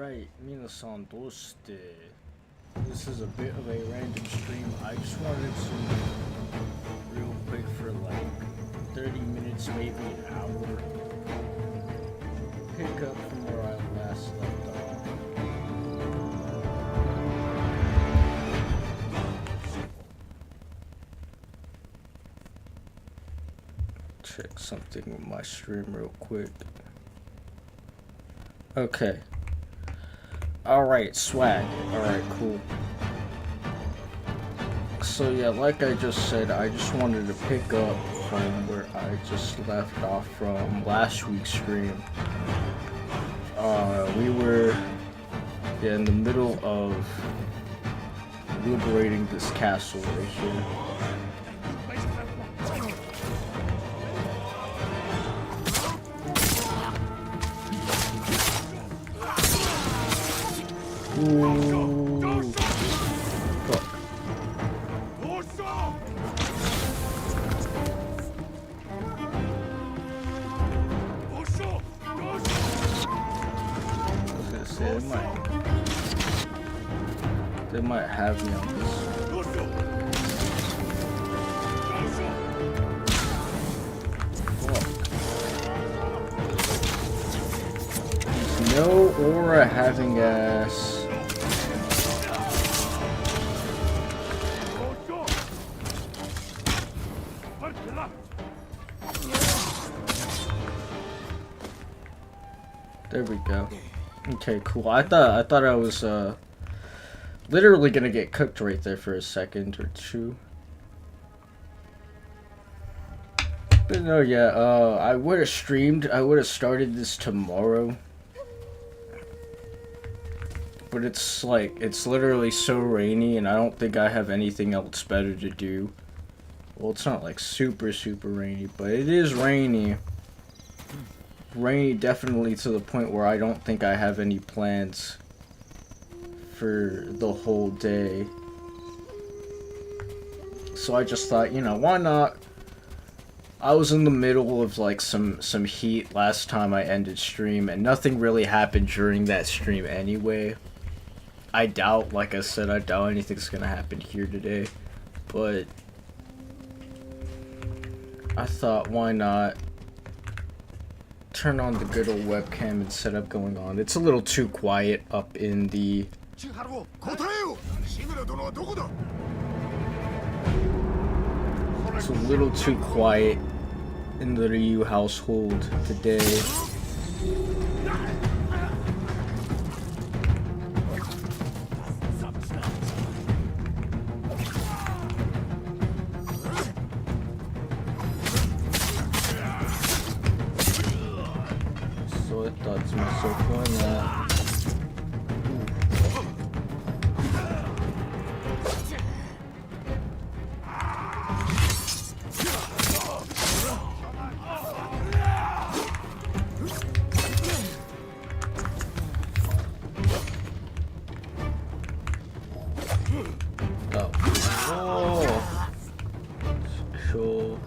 Alright, minasan doshite. This is a bit of a random stream. I just wanted to, real quick, for like 30 minutes, maybe an hour, pick up from where I last left off. Check something with my stream real quick. Okay. Alright, swag. Alright, cool. So yeah, like I just said, I just wanted to pick up from where I just left off from last week's stream. We were in the middle of liberating this castle right here. Ooh. Fuck. I was gonna say they might have me on this. Fuck. No aura having ass. There we go. Okay, cool. I thought I was literally gonna get cooked right there for a second or two. But no, yeah, I would have streamed. I would have started this tomorrow. But it's like, it's literally so rainy and I don't think I have anything else better to do. Well, it's not like super rainy, but it is rainy. Rainy definitely to the point where I don't think I have any plans for the whole day. So I just thought, you know, why not? I was in the middle of like some heat last time I ended stream and nothing really happened during that stream anyway. I doubt, like I said, I doubt anything's gonna happen here today. But I thought, why not turn on the good old webcam and setup going on. It's a little too quiet up in the... It's a little too quiet in the Ryu household today. I thought to myself, why not? Oh. Sure.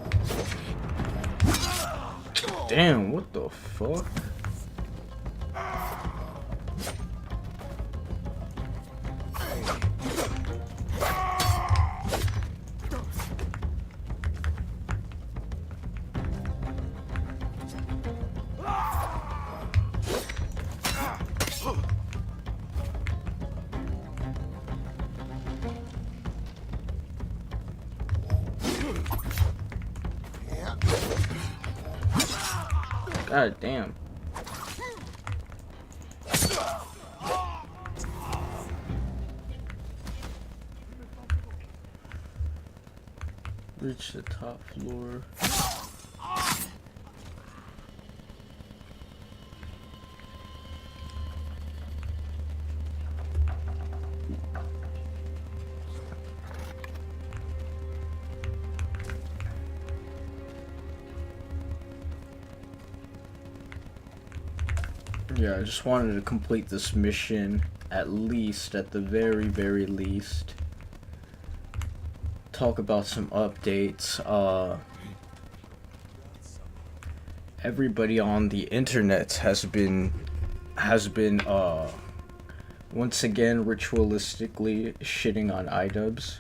Damn, what the fuck? God damn. Reach the top floor. Yeah, I just wanted to complete this mission at least, at the very least. Talk about some updates. Everybody on the internet has been Once again, ritualistically shitting on iDubbbz.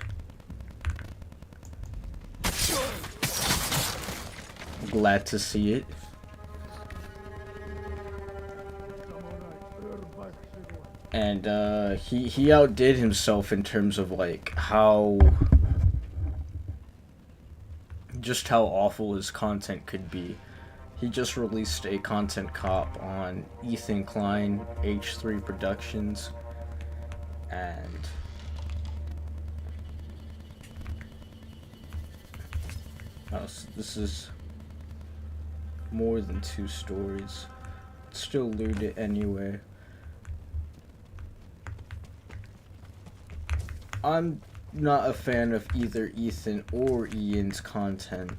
Glad to see it. And he outdid himself in terms of like how awful his content could be. He just released a content cop on Ethan Klein, H3 Productions, and so this is more than 2 stories. Still loot it anyway. I'm not a fan of either Ethan or Ian's content.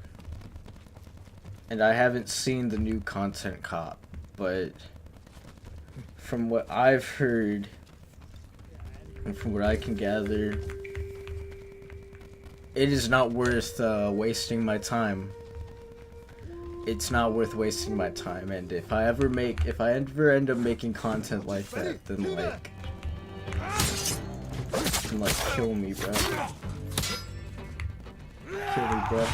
And I haven't seen the new content cop, but from what I've heard and from what I can gather, it is not worth wasting my time. It's not worth wasting my time, and if I ever end up making content like that, then kill me, bro. Kill me, bro.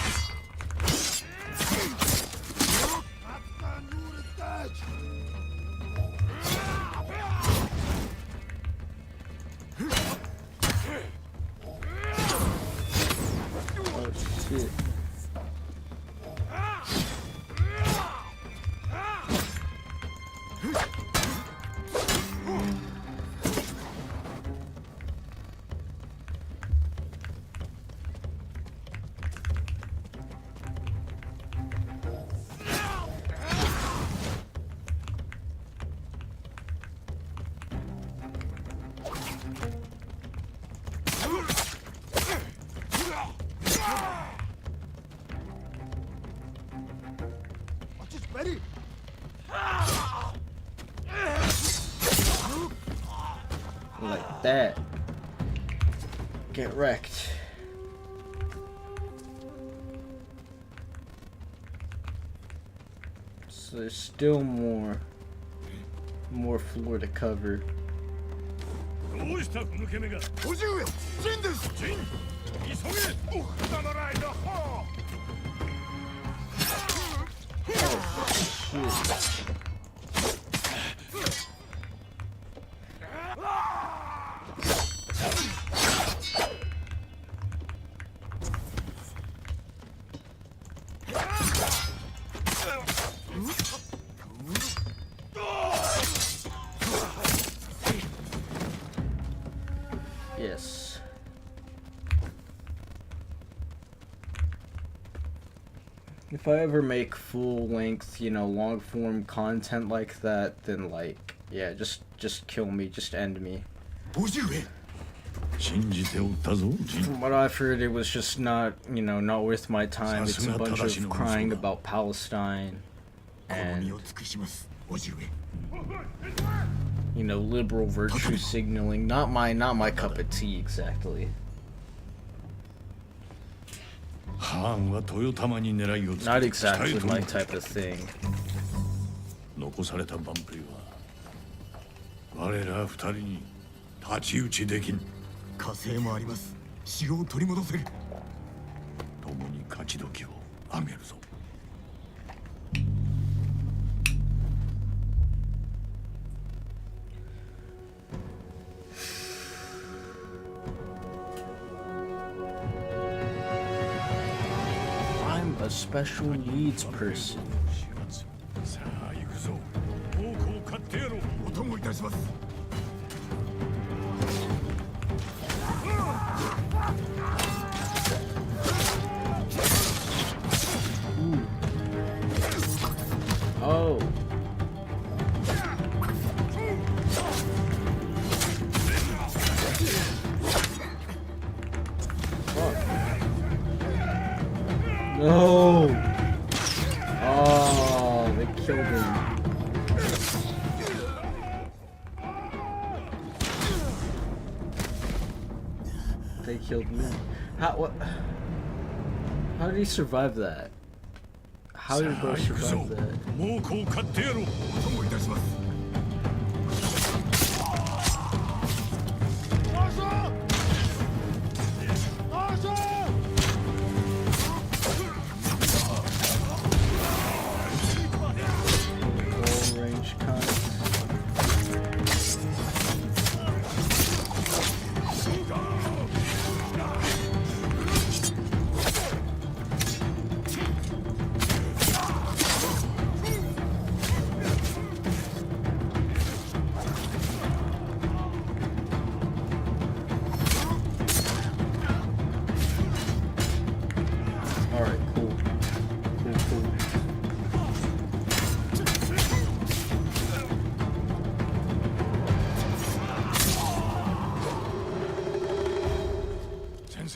Oh shit. Like that. Get wrecked. So there's still more floor to cover. Yes. If I ever make full-length, long form content like that, then yeah, just kill me, just end me. From what I've heard, it was just not worth my time. It's a bunch of crying about Palestine and liberal virtue signaling. Not my cup of tea exactly. Not exactly my type of thing. A special needs person. Oh. No! Oh, they killed him. They killed me. How did he survive that? How did bro survive that?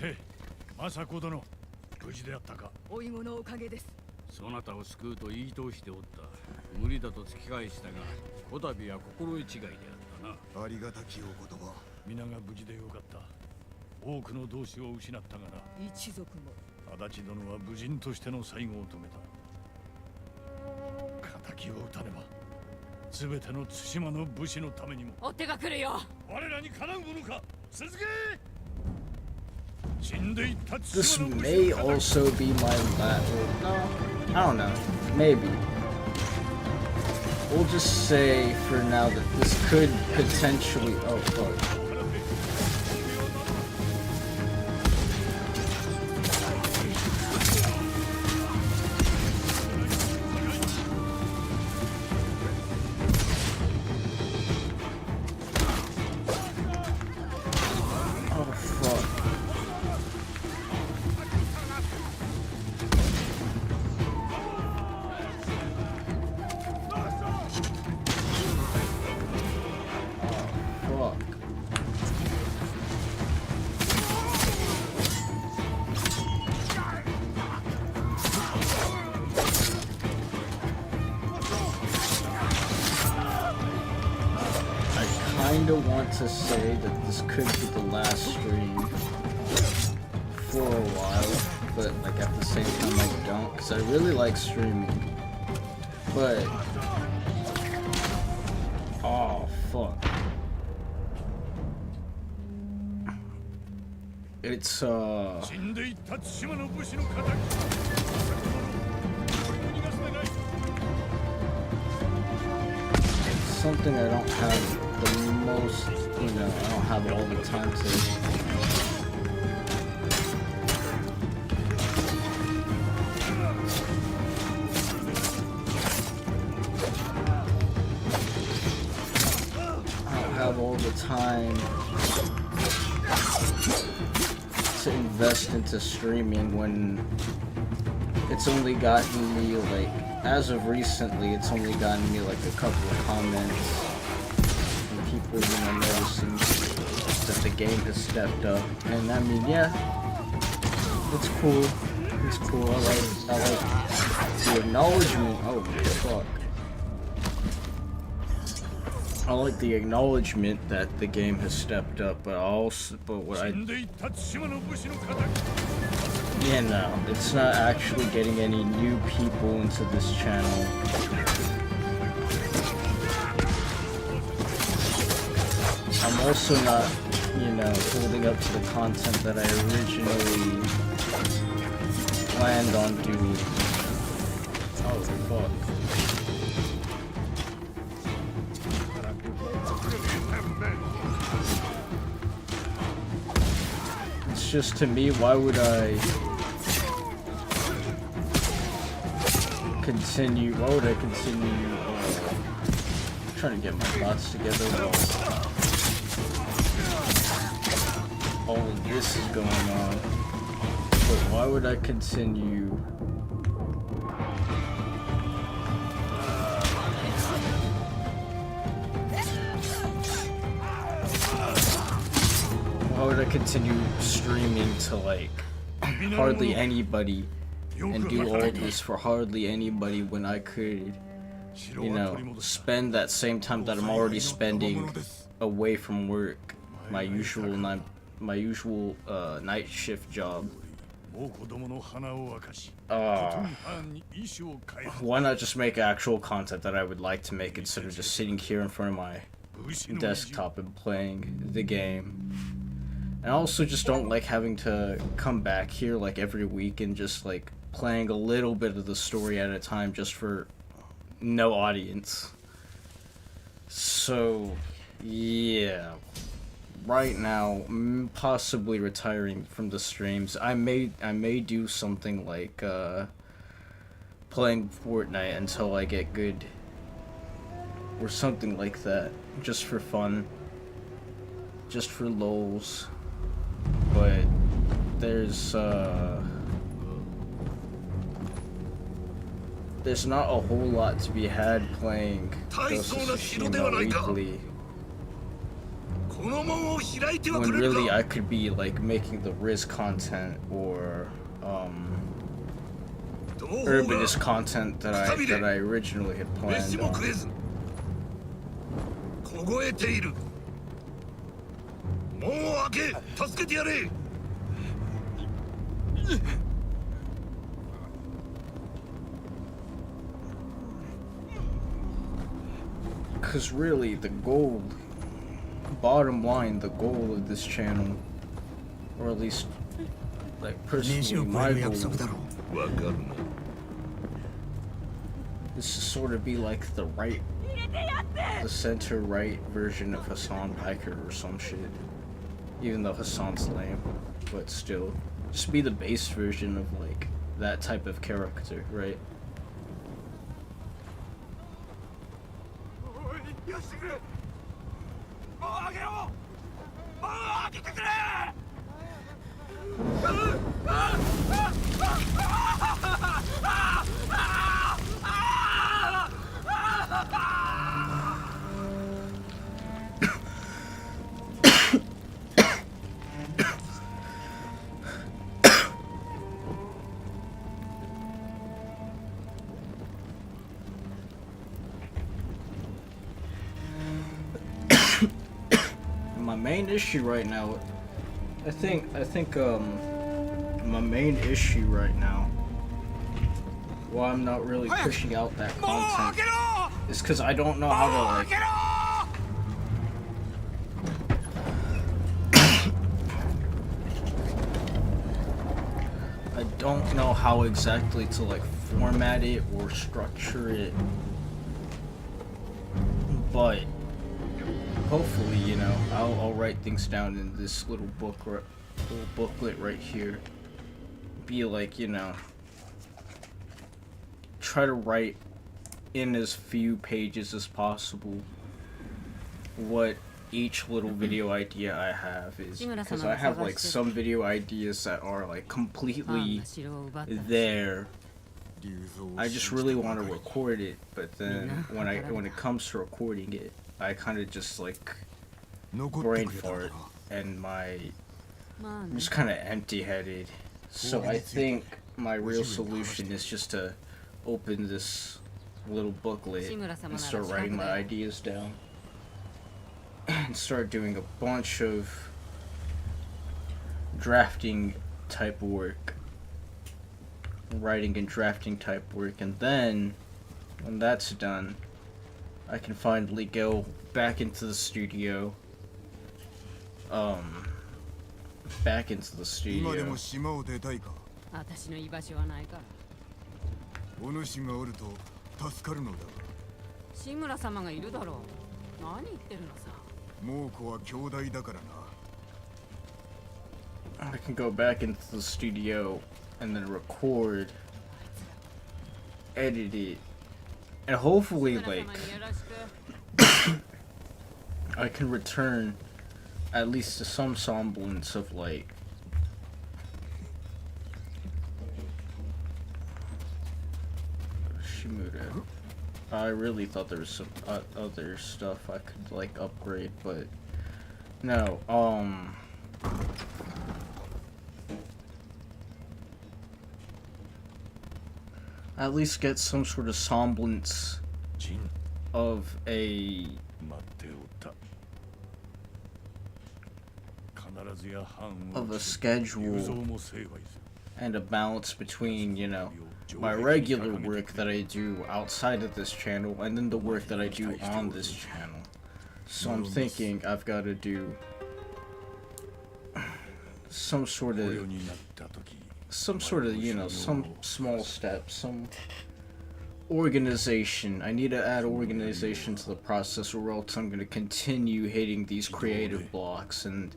せ、政子殿、無事であったか。おいごのおかげです。そなたを救うと言い通しておった。無理だと突き返したが、こたびは心得違いであったな。ありがたきお言葉。皆が無事でよかった。多くの同志を失ったがな。一族も。足立殿は武人としての最後を遂げた。敵を討たねば、全ての対馬の武士のためにも。追手が来るよ。我らにかなうものか。続け。死んでいった This 対馬の武士 may の仇。 also be my last. No, I don't know. Maybe. We'll just say for now that this could potentially. Oh fuck. Want to say that this could be the last stream for a while, but like at the same time I don't, because I really like streaming. But oh fuck, it's something I don't have the most, you know, I don't have all the time to. I don't have all the time to invest into streaming when it's only gotten me like, as of recently, it's only gotten me like a couple of comments. People, you know, noticing that the game has stepped up, and I mean, yeah, it's cool. It's cool. I like the acknowledgement. Oh fuck! I like the acknowledgement that the game has stepped up, but what I, yeah, no, it's not actually getting any new people into this channel. I'm also not, you know, holding up to the content that I originally planned on doing. Oh, fuck. It's just, to me, why would I continue, trying to get my thoughts together while all of this is going on, but why would I continue streaming to like hardly anybody and do all this for hardly anybody when I could, you know, spend that same time that I'm already spending away from work, my usual night shift job. Why not just make actual content that I would like to make instead of just sitting here in front of my desktop and playing the game? And I also just don't like having to come back here like every week and just like playing a little bit of the story at a time just for no audience. So yeah, right now, possibly retiring from the streams. I may do something like playing Fortnite until I get good, or something like that, just for fun, just for lols. But there's not a whole lot to be had playing Tsushima weekly. when really I could be like making the Riz content or urbanist content that I originally had planned on. 凍えている。門を開け、助けてやれ。Because really, the goal, bottom line, the goal of this channel, or at least, like, personally, my goal, is to sort of be like the center right version of Hassan Piker or some shit. Even though Hassan's lame, but still. Just be the base version of, like, that type of character, right? My main issue right now, I think my main issue right now, why I'm not really pushing out that content, is because I don't know how to, like, I don't know how exactly to, like, format it or structure it, but hopefully, you know, I'll write things down in this little booklet right here. Be like, you know, try to write in as few pages as possible what each little video idea I have is, because I have like some video ideas that are like completely there. I just really want to record it, but then when it comes to recording it, I kind of just like brain fart and I'm just kind of empty-headed. So I think my real solution is just to open this little booklet and start writing my ideas down and start doing a bunch of drafting type work, writing and drafting type work, and then when that's done, I can finally go back into the studio. Back into the studio. 私の居場所はないから。お主がおると助かるのだ。志村様がいるだろう。何言ってるのさ。猛虎は兄弟だからな。I can go back into the studio and then record, edit it, and hopefully, like, I can return at least to some semblance of, like, Shimura. I really thought there was some other stuff I could, like, upgrade, but no, at least get some sort of semblance of a schedule and a balance between, you know, my regular work that I do outside of this channel and then the work that I do on this channel. So I'm thinking I've got to do some sort of, you know, some small steps, some organization. I need to add organization to the process, or else I'm going to continue hitting these creative blocks and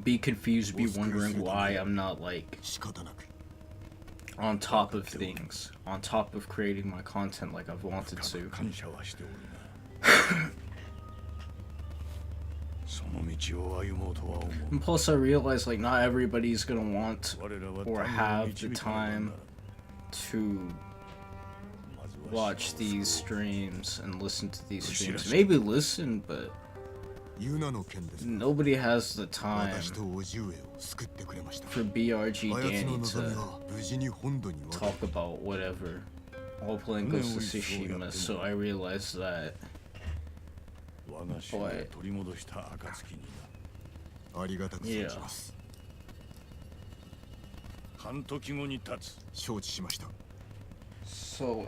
be confused, be wondering why I'm not, like, on top of things, on top of creating my content like I've wanted to. And plus I realize, like, not everybody's gonna want or have the time to watch these streams and listen to these streams. Maybe listen, but ユナの件ですが nobody has the time 私と叔父上を救ってくれました for BRG あやつの Danny 望み to は無事に本土に渡 talk about whatever while playing Ghost of Tsushima, so I realized that. 我が衆を取り戻した暁にありがたく存じます半時後に立つ承知しました So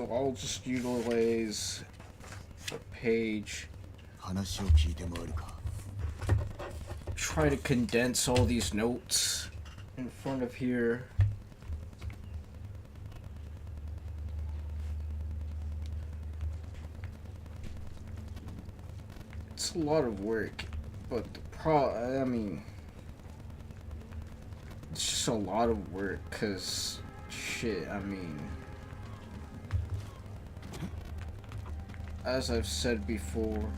I'll just utilize the page, 話を聞いて回るか try to condense all these notes in front of here. It's a lot of work, but I mean, it's just a lot of work, cause shit, I mean, as I've said before,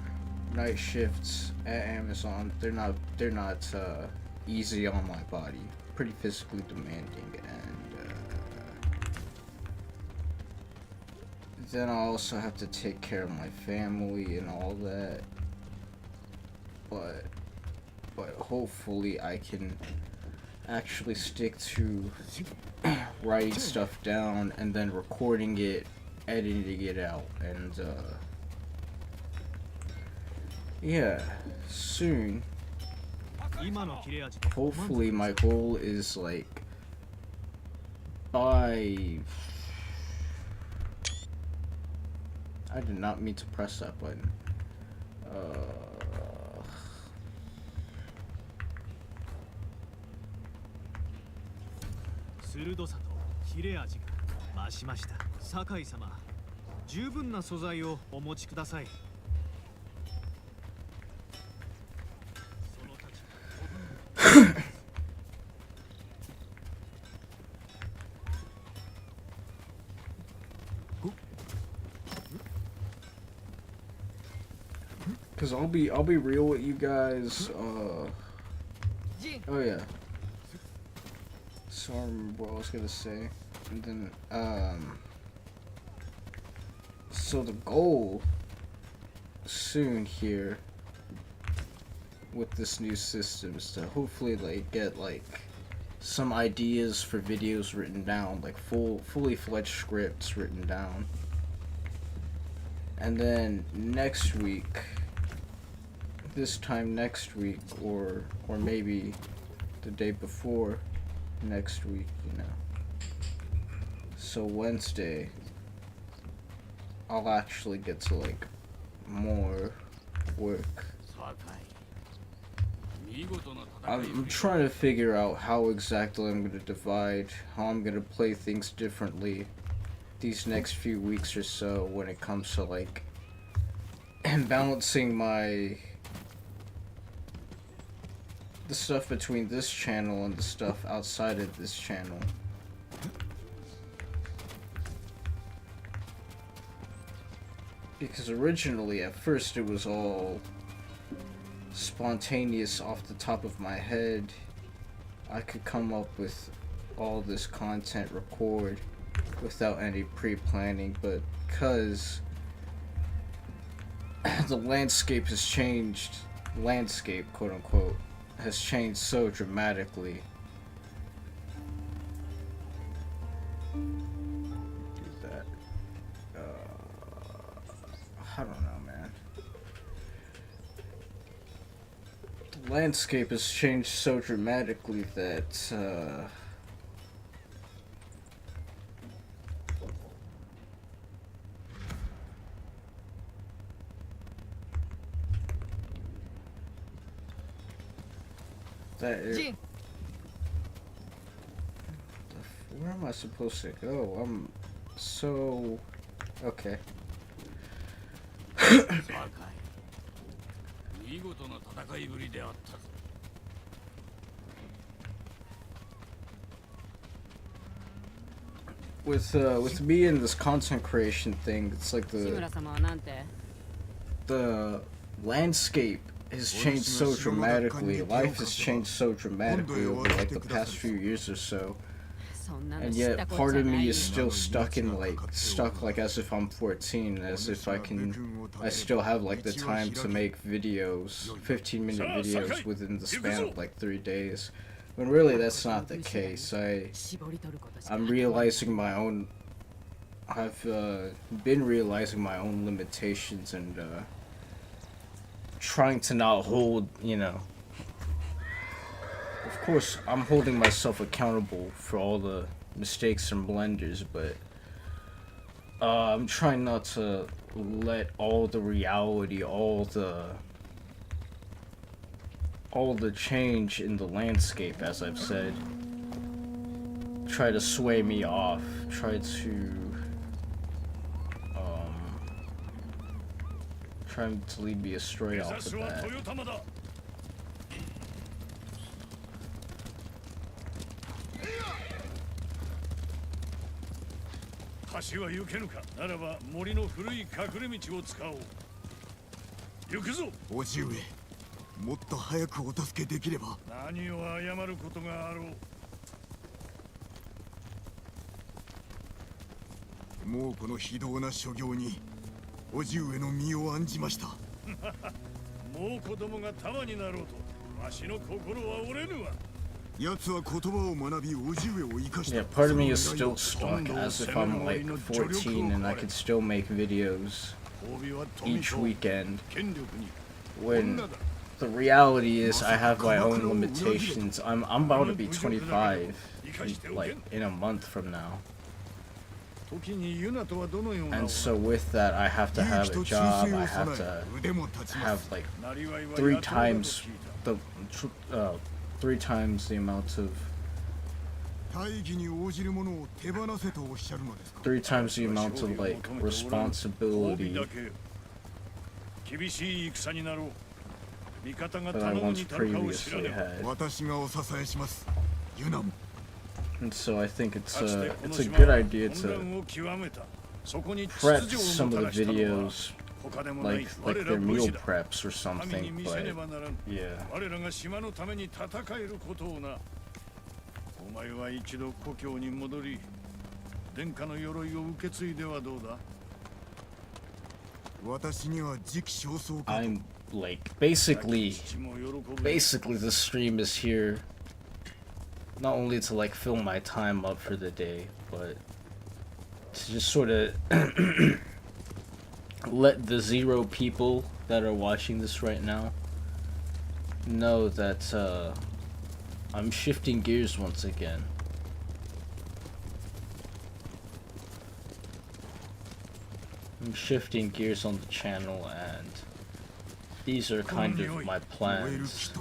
night shifts at Amazon, they're not easy on my body, pretty physically demanding, and then I also have to take care of my family and all that. But hopefully I can actually stick to writing stuff down and then recording it, editing it out, and yeah, soon. Hopefully my goal is like by I did not mean to press that button. Cause I'll be real with you guys. Oh yeah. So I remember what I was gonna say, and then so the goal soon here with this new system is to hopefully like get like some ideas for videos written down, like fully fledged scripts written down, and then next week. This time next week, or maybe the day before next week, you know. So Wednesday, I'll actually get to like more work. I'm trying to figure out how exactly I'm gonna divide, how I'm gonna play things differently these next few weeks or so when it comes to like balancing the stuff between this channel and the stuff outside of this channel. Because originally, at first, it was all spontaneous off the top of my head. I could come up with all this content, record, without any pre-planning, but because the landscape has changed, quote unquote, has changed so dramatically. Do that. I don't know, man. The landscape has changed so dramatically that where am I supposed to go? I'm so okay. With me and this content creation thing, it's like the landscape has changed so dramatically. Life has changed so dramatically over like the past few years or so. And yet part of me is still stuck like as if I'm 14, as if I still have like the time to make videos, 15-minute videos within the span of like 3 days. When really that's not the case. I'm realizing my own, I've been realizing my own limitations and trying to not hold, you know. Of course, I'm holding myself accountable for all the mistakes and blunders, but I'm trying not to let all the reality, all the change in the landscape, as I've said, try to sway me off, try to lead me astray off of that. 橋は行けぬか。ならば森の古い隠れ道を使おう。行くぞ。叔父上、もっと早くお助けできれば。何を謝ることがあろう。もうこの非道な所業に叔父上の身を案じました。もう子供が束になろうと、わしの心は折れぬわ。 Yeah, part of me is still stuck as if I'm like 14 and I could still make videos each weekend, when the reality is I have my own limitations. I'm about to be 25 in a month from now. And so with that, I have to have a job, I have to have like 3 times the 3 times the amount of 3 times the amount of like responsibility that I once previously had. And so I think it's a good idea to prep some of the videos like their meal preps or something, but yeah. I'm like basically the stream is here not only to like fill my time up for the day, but to just sort of let the 0 people that are watching this right now know that I'm shifting gears once again. I'm shifting gears on the channel, and these are kind of my plans.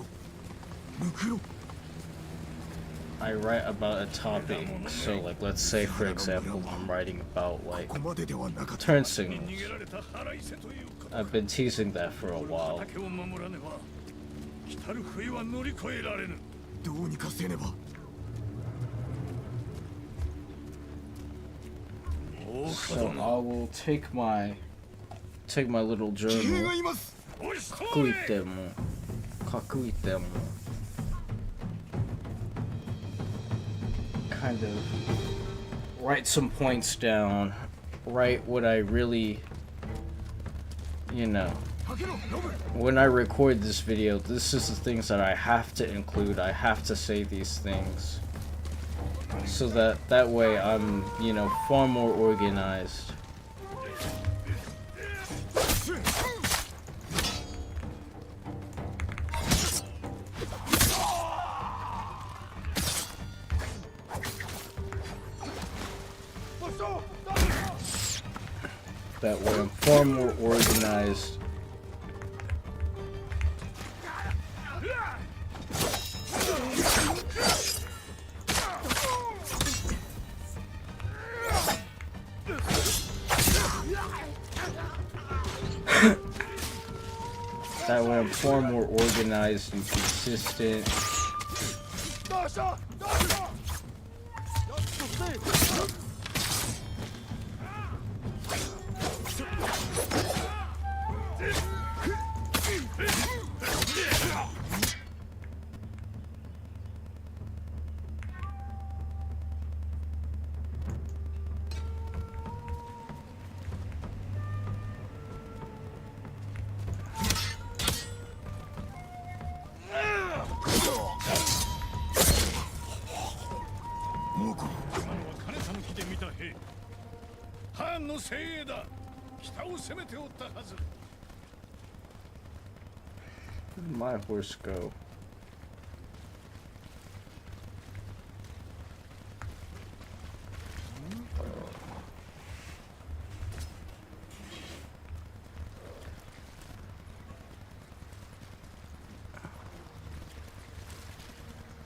I write about a topic, so like let's say for example I'm writing about like turn signals. I've been teasing that for a while. So I will take my little journal, 書いても kind of write some points down, write what I really, you know, when I record this video, this is the things that I have to include. I have to say these things so that way I'm, you know, far more organized. That way I'm far more organized. That way I'm far more organized and consistent. 精鋭だ。北を攻めておったはず。 Where did my horse go?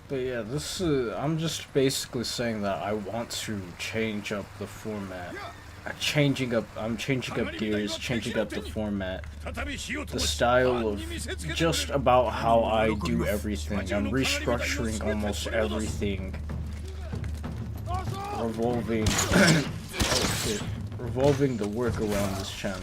But yeah, this is, I'm just basically saying that I want to change up the format. I'm changing up gears, changing up the format, the style of just about how I do everything. I'm restructuring almost everything, revolving, oh shit, revolving the work around this channel.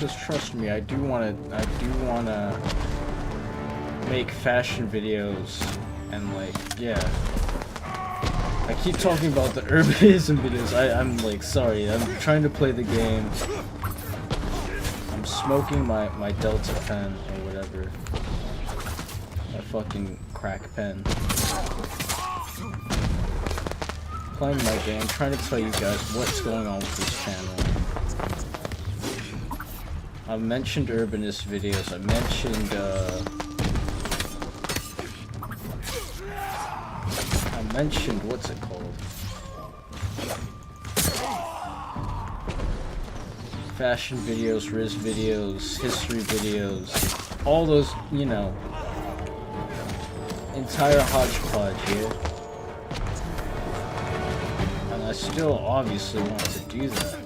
Just trust me, I do wanna make fashion videos and like, yeah. I keep talking about the urbanism videos. I'm like, sorry, I'm trying to play the game. I'm smoking my Delta pen or whatever. My fucking crack pen. Playing my game, I'm trying to tell you guys what's going on with this channel. I mentioned urbanist videos, I mentioned, what's it called? Fashion videos, Riz videos, history videos, all those, you know, entire hodgepodge here. And I still obviously want to do that.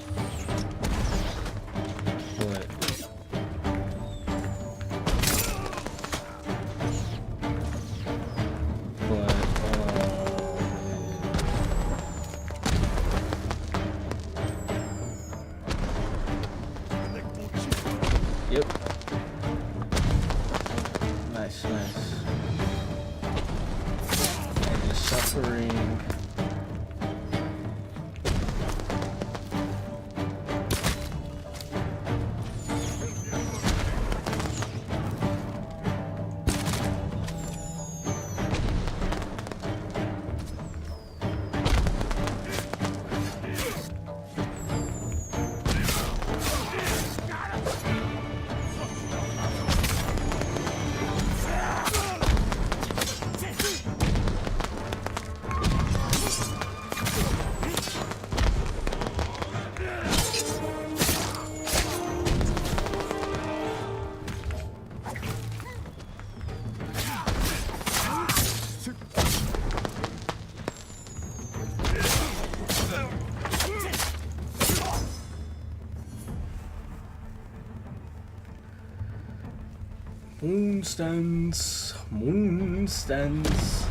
Moon stands.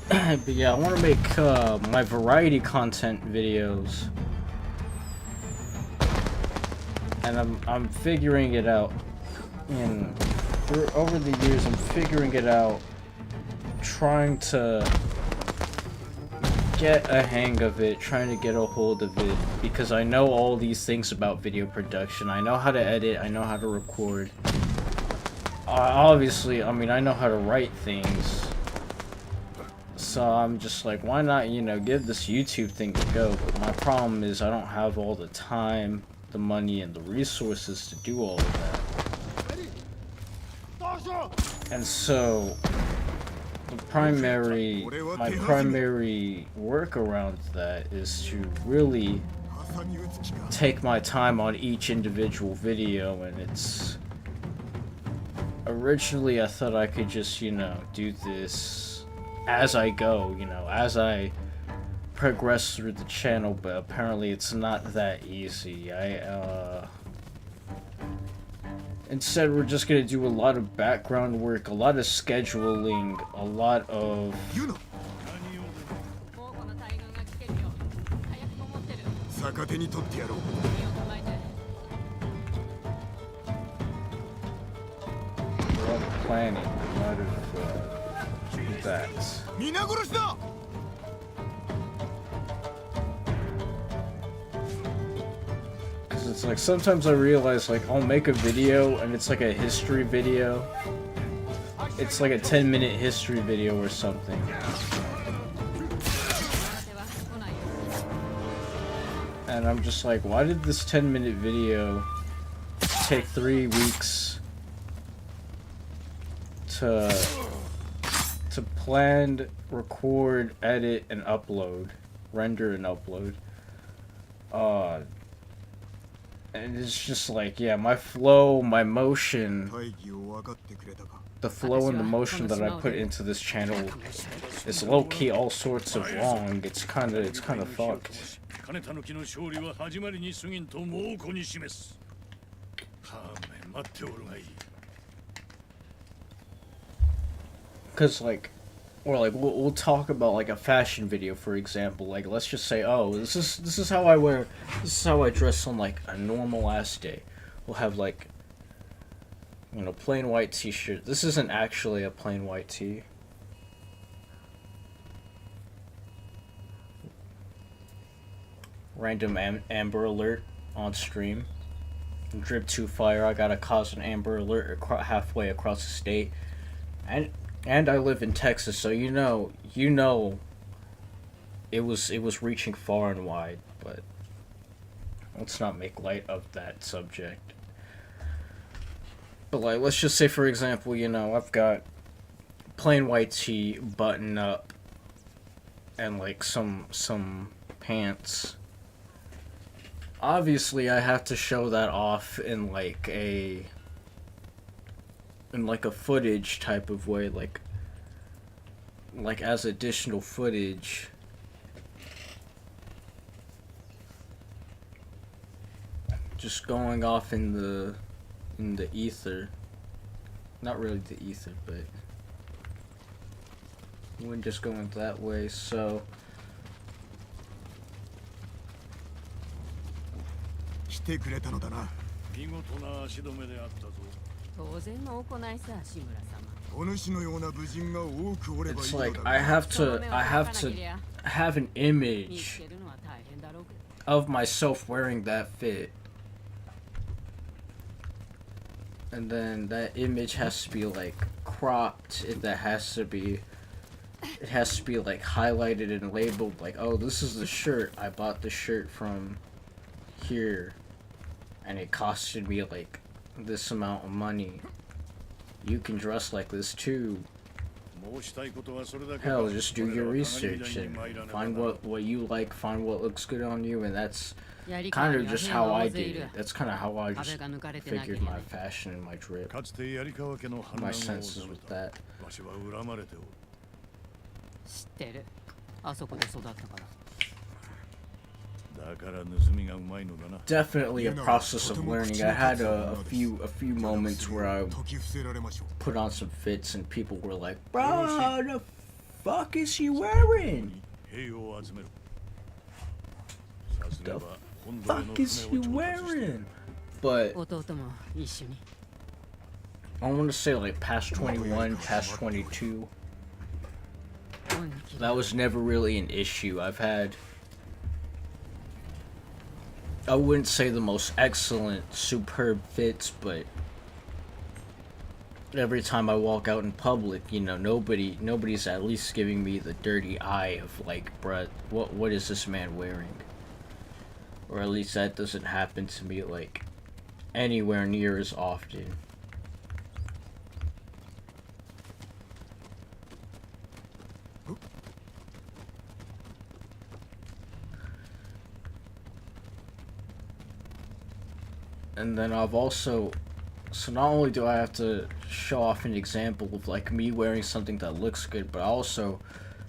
But yeah, I want to make my variety content videos, and I'm figuring it out. And over the years, I'm figuring it out, trying to get a hang of it, trying to get a hold of it, because I know all these things about video production. I know how to edit, I know how to record. Obviously, I mean, I know how to write things. So I'm just like, why not, you know, give this YouTube thing a go? But my problem is I don't have all the time, the money, and the resources to do all of that. And so, my primary workaround to that is to really take my time on each individual video, and it's... Originally I thought I could just, you know, do this as I go, you know, as I progress through the channel, but apparently it's not that easy. Instead, we're just gonna do a lot of background work, a lot of scheduling, a lot of... もうこの大軍が来てるよ。早くこもってる。逆手に取ってやろう。身を構えて。 a lot of planning, a lot of that. 皆殺しだ。 Because it's like, sometimes I realize, like, I'll make a video and it's like a history video. It's like a 10-minute history video or something. 手は来ないよ。 And I'm just like, why did this 10-minute video take 3 weeks to plan, record, edit, and upload, render and upload? And it's just like, yeah, my flow, my motion, the flow and the motion that I put into this channel is low-key all sorts of wrong. It's kind of fucked. 金田の木の勝利は始まりに過ぎんと猛虎に示す。はめ待っておるがいい。 Cause like, or like we'll talk about like a fashion video, for example. Like, let's just say, oh, this is how I wear, this is how I dress on like a normal ass day. We'll have like, you know, plain white t-shirt. This isn't actually a plain white tee. Random Amber Alert on stream. Drip 2 fire. I gotta cause an Amber Alert halfway across the state, and I live in Texas, so you know, it was reaching far and wide. But let's not make light of that subject. But like, let's just say, for example, you know, I've got plain white tee, button up, and like some pants. Obviously, I have to show that off in like a footage type of way, like as additional footage. Just going off in the ether. Not really the ether, but we're just going that way, so 来てくれたのだな。見事な足止めであったぞ。当然の行いさ、志村様。 it's like I have to have an image of myself wearing that fit, and then that image has to be like cropped. It has to be like highlighted and labeled like, oh, this is the shirt. I bought the shirt from here, and it costed me like this amount of money. You can dress like this too. Hell, just do your research and find what you like, find what looks good on you, and that's kind of just how I did it. That's kind of how I just figured my fashion and my drip, my senses with that. 知ってる。あそこで育ったから。 Definitely a process of learning. I had a few moments where I put on some fits and people were like, "Bro, the fuck is he wearing? The fuck is he wearing?" But I want to say like past 21, past 22. that was never really an issue. I've had, I wouldn't say the most excellent, superb fits, but every time I walk out in public, you know, nobody's at least giving me the dirty eye of like, bruh, what is this man wearing? Or at least that doesn't happen to me like anywhere near as often. And then I've also, so not only do I have to show off an example of like me wearing something that looks good, but I also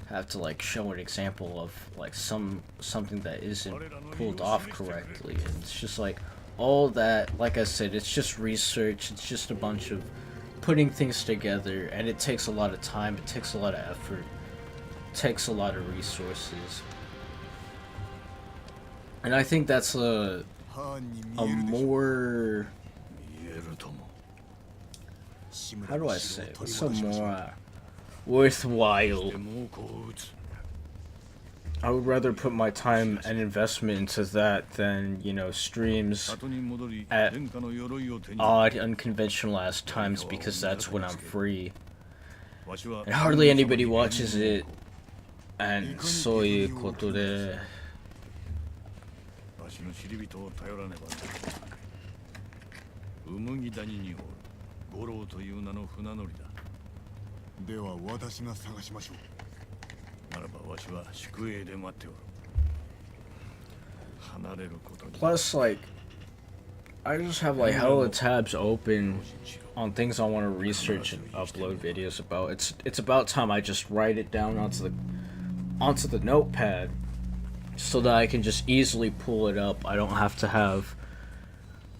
have to like show an example of like something that isn't pulled off correctly. And it's just like all that, like I said, it's just research, it's just a bunch of putting things together, and it takes a lot of time, it takes a lot of effort, it takes a lot of resources. And I think that's a more, how do I say it? What's a more worthwhile? I would rather put my time and investment into that than, you know, streams at odd, unconventional ass times, because that's when I'm free. And hardly anybody watches it, and そういうことで麦谷におる五郎という名の船乗りだ。では私が探しましょう。ならばわしは宿営で待っておる。離れることに。Plus, like, I just have like hella tabs open on things I want to research and upload videos about. It's about time I just write it down onto the notepad, so that I can just easily pull it up. I don't have to have,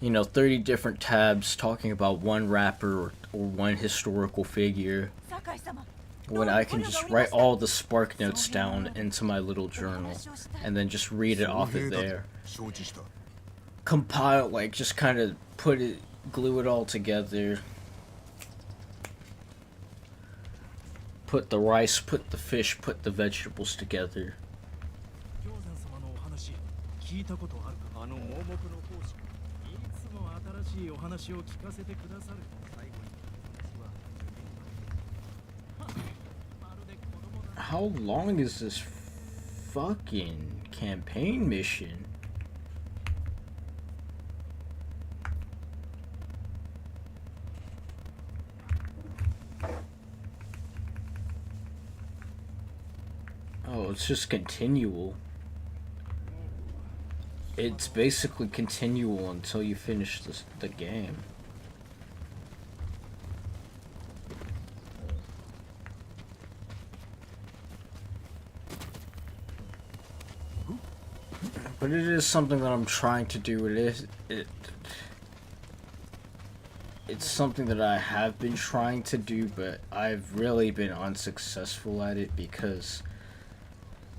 you know, 30 different tabs talking about one rapper or one historical figure, when I can just write all the spark notes down into my little journal and then just read it off of there. Compile, like, just kind of glue it all together. Put the rice, put the fish, put the vegetables together. 聞いたことあるか。あの盲目の講師、いつも新しいお話を聞かせてくださる。最後に私はまるで子供だ。How long is this fucking campaign mission? Oh, it's just continual. It's basically continual until you finish the game. But it is something that I'm trying to do. It's something that I have been trying to do, but I've really been unsuccessful at it because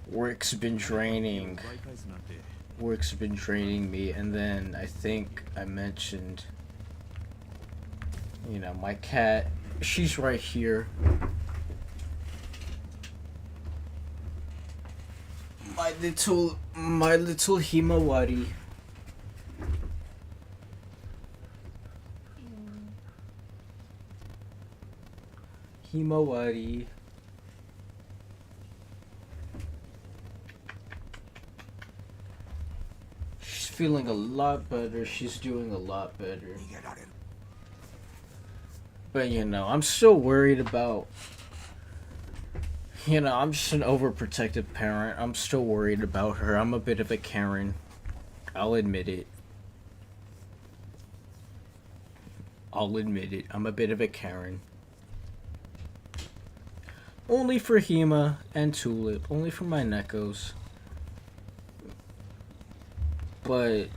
work's been draining me. And then I think I mentioned, you know, my cat, she's right here. My little Himawari. Himawari. She's feeling a lot better. She's doing a lot better. But, you know, I'm still worried about... You know, I'm just an overprotective parent. I'm still worried about her. I'm a bit of a Karen. I'll admit it. I'm a bit of a Karen. Only for Hima and Tulip. Only for my Nekos. But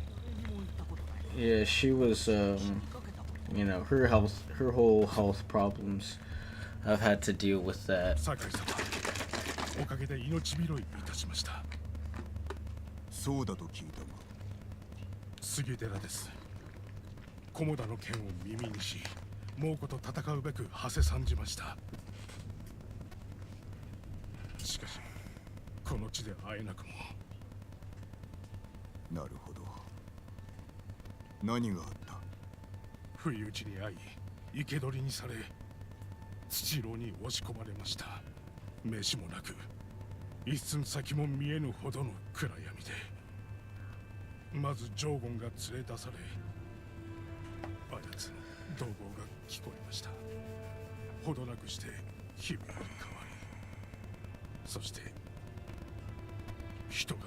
yeah, she was you know, her whole health problems. I've had to deal with that. おかげで命拾いいたしました。そうだと聞いたが、杉寺です。菰田の剣を耳にし、猛虎と戦うべく馳せ参じました。しかしこの地で会えなくも。なるほど。何があった？不意打ちに遭い生け捕りにされ土牢に押し込まれました。飯もなく一寸先も見えぬほどの暗闇で、まずジョーゴンが連れ出され、あやつの怒号が聞こえました。ほどなくして悲鳴に変わり、そして人が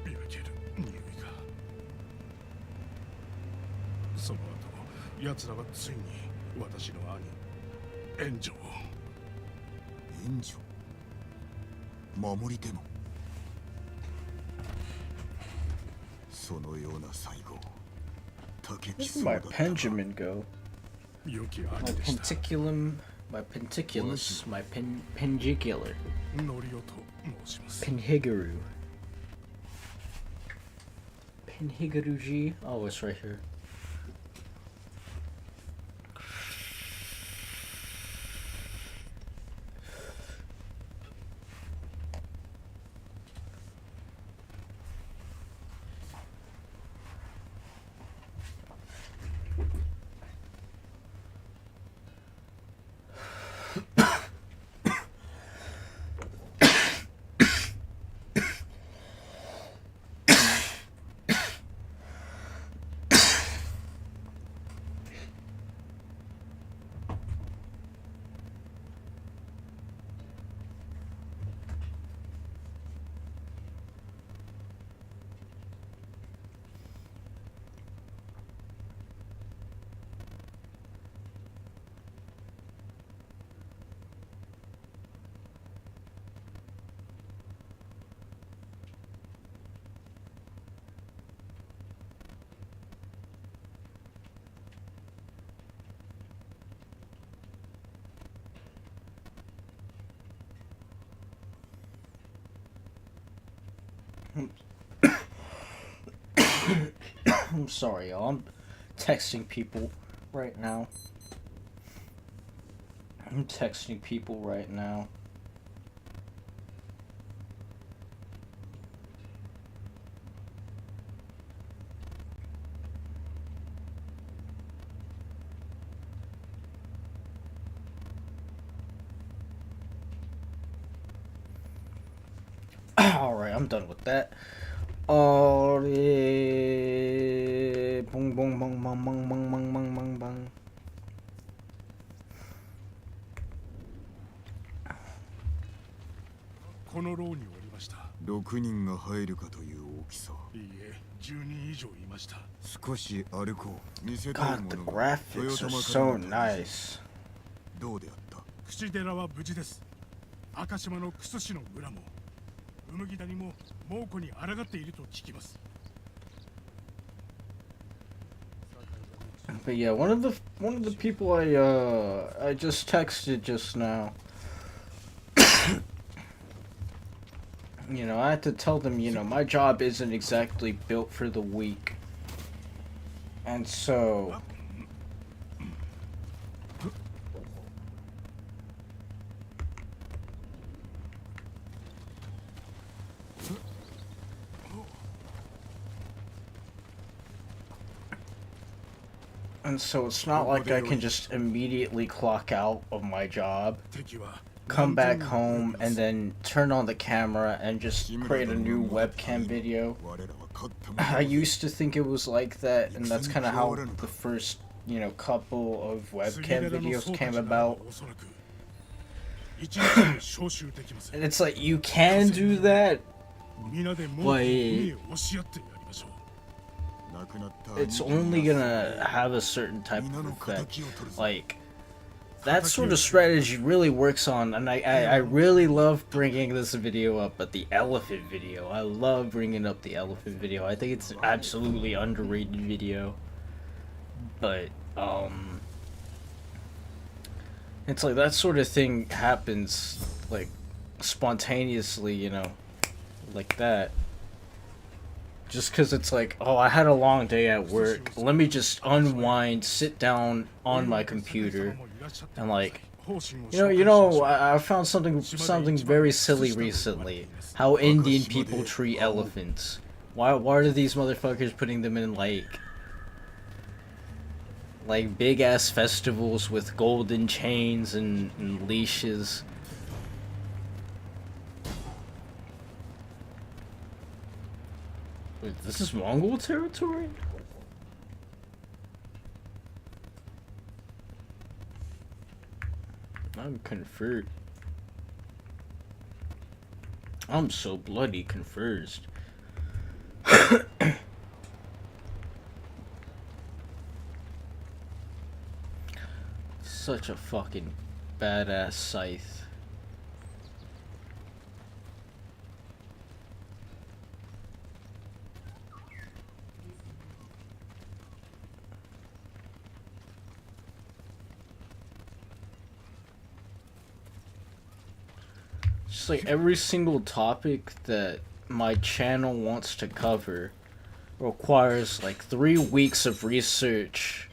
焼ける匂いが。その後奴らはついに私の兄援助を。援助？守り手も？そのような最後、竹き Where そう did だ my った。 Benjamin go? 良き My 兄でした。 penticulum, my penticulus, my pendicular, ノリオと申します。 penhigaru. Penhigaruji? Oh, it's right here. I'm sorry, y'all. I'm texting people right now. I'm texting people right now. Alright, I'm done with that. Oh, yeah. Bong, bong, bong, bong, bong, bong, bong, bong, bong, bong. この牢におりました。6人が入るかという大きさ。いいえ、10人以上いました。少し歩こう。見せたい God, も the のが graphics are so nice. どうであった？口寺は無事です。赤島のクス市の村も、ウムギ谷も猛虎に抗っていると聞きます。 But yeah, one of the people I just texted just now. You know, I had to tell them, you know, my job isn't exactly built for the weak. And so it's not like I can just immediately clock out of my job, come back home, and then turn on the camera and just create a new webcam video. I used to think it was like that, and that's kind of how the first, you know, couple of webcam videos came about. And it's like, you can do that, but it's only gonna have a certain type of effect. Like, that sort of strategy really works on, and I really love bringing this video up, but the elephant video, I love bringing up the elephant video. I think it's an absolutely underrated video. But, it's like that sort of thing happens, like, spontaneously, you know, like that. Just because it's like, oh, I had a long day at work, let me just unwind, sit down on my computer, and like, I found something very silly recently. How Indian people treat elephants. Why are these motherfuckers putting them in like big ass festivals with golden chains and leashes? Wait, this is Mongol territory? I'm confused. I'm so bloody confused. Such a fucking badass scythe. Just like every single topic that my channel wants to cover requires like 3 weeks of research.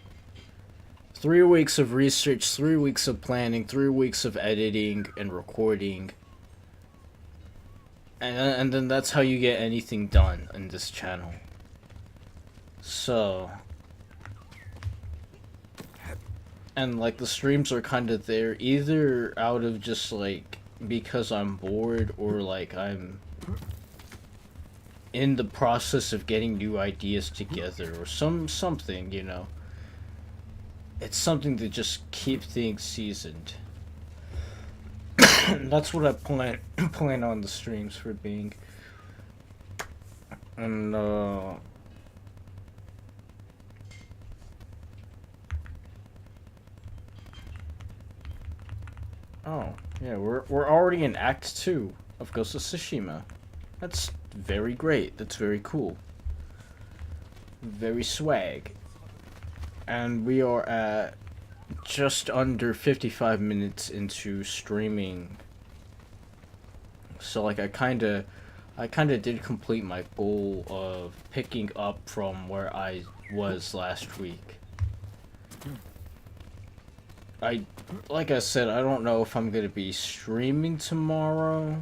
3 weeks of research, 3 weeks of planning, 3 weeks of editing and recording. And then that's how you get anything done in this channel. So... And like the streams are kind of there either out of just like because I'm bored or like I'm in the process of getting new ideas together or something, you know. It's something to just keep things seasoned. That's what I plan on the streams for being. And oh yeah, we're already in Act 2 of Ghost of Tsushima. That's very great. That's very cool. Very swag. And we are at just under 55 minutes into streaming. So like I kinda did complete my goal of picking up from where I was last week. Like I said, I don't know if I'm gonna be streaming tomorrow.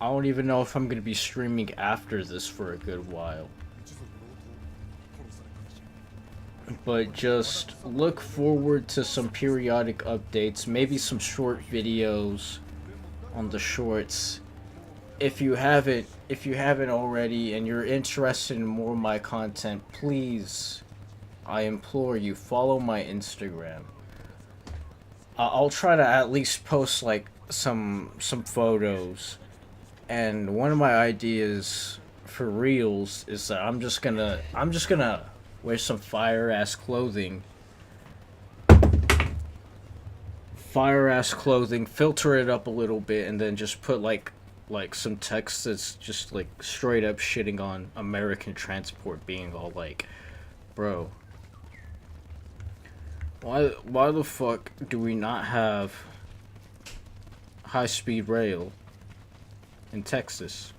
I don't even know if I'm gonna be streaming after this for a good while. But just look forward to some periodic updates, maybe some short videos on the shorts. If you haven't already and you're interested in more of my content, please, I implore you, follow my Instagram. I'll try to at least post like some photos, and one of my ideas for reels is that I'm just gonna wear some fire ass clothing, filter it up a little bit, and then just put like some text that's just like straight up shitting on American transport, being all like, bro, why the fuck do we not have high-speed rail in Texas?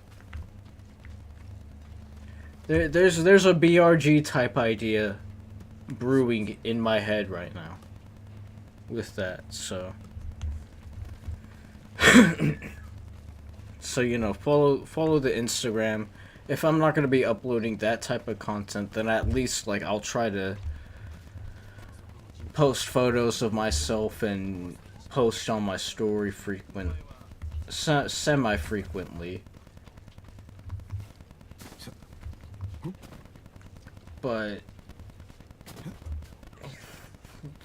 There's a BRG type idea brewing in my head right now with that, so so you know, follow the Instagram. If I'm not gonna be uploading that type of content, then at least like I'll try to post photos of myself and post on my story semi-frequently. But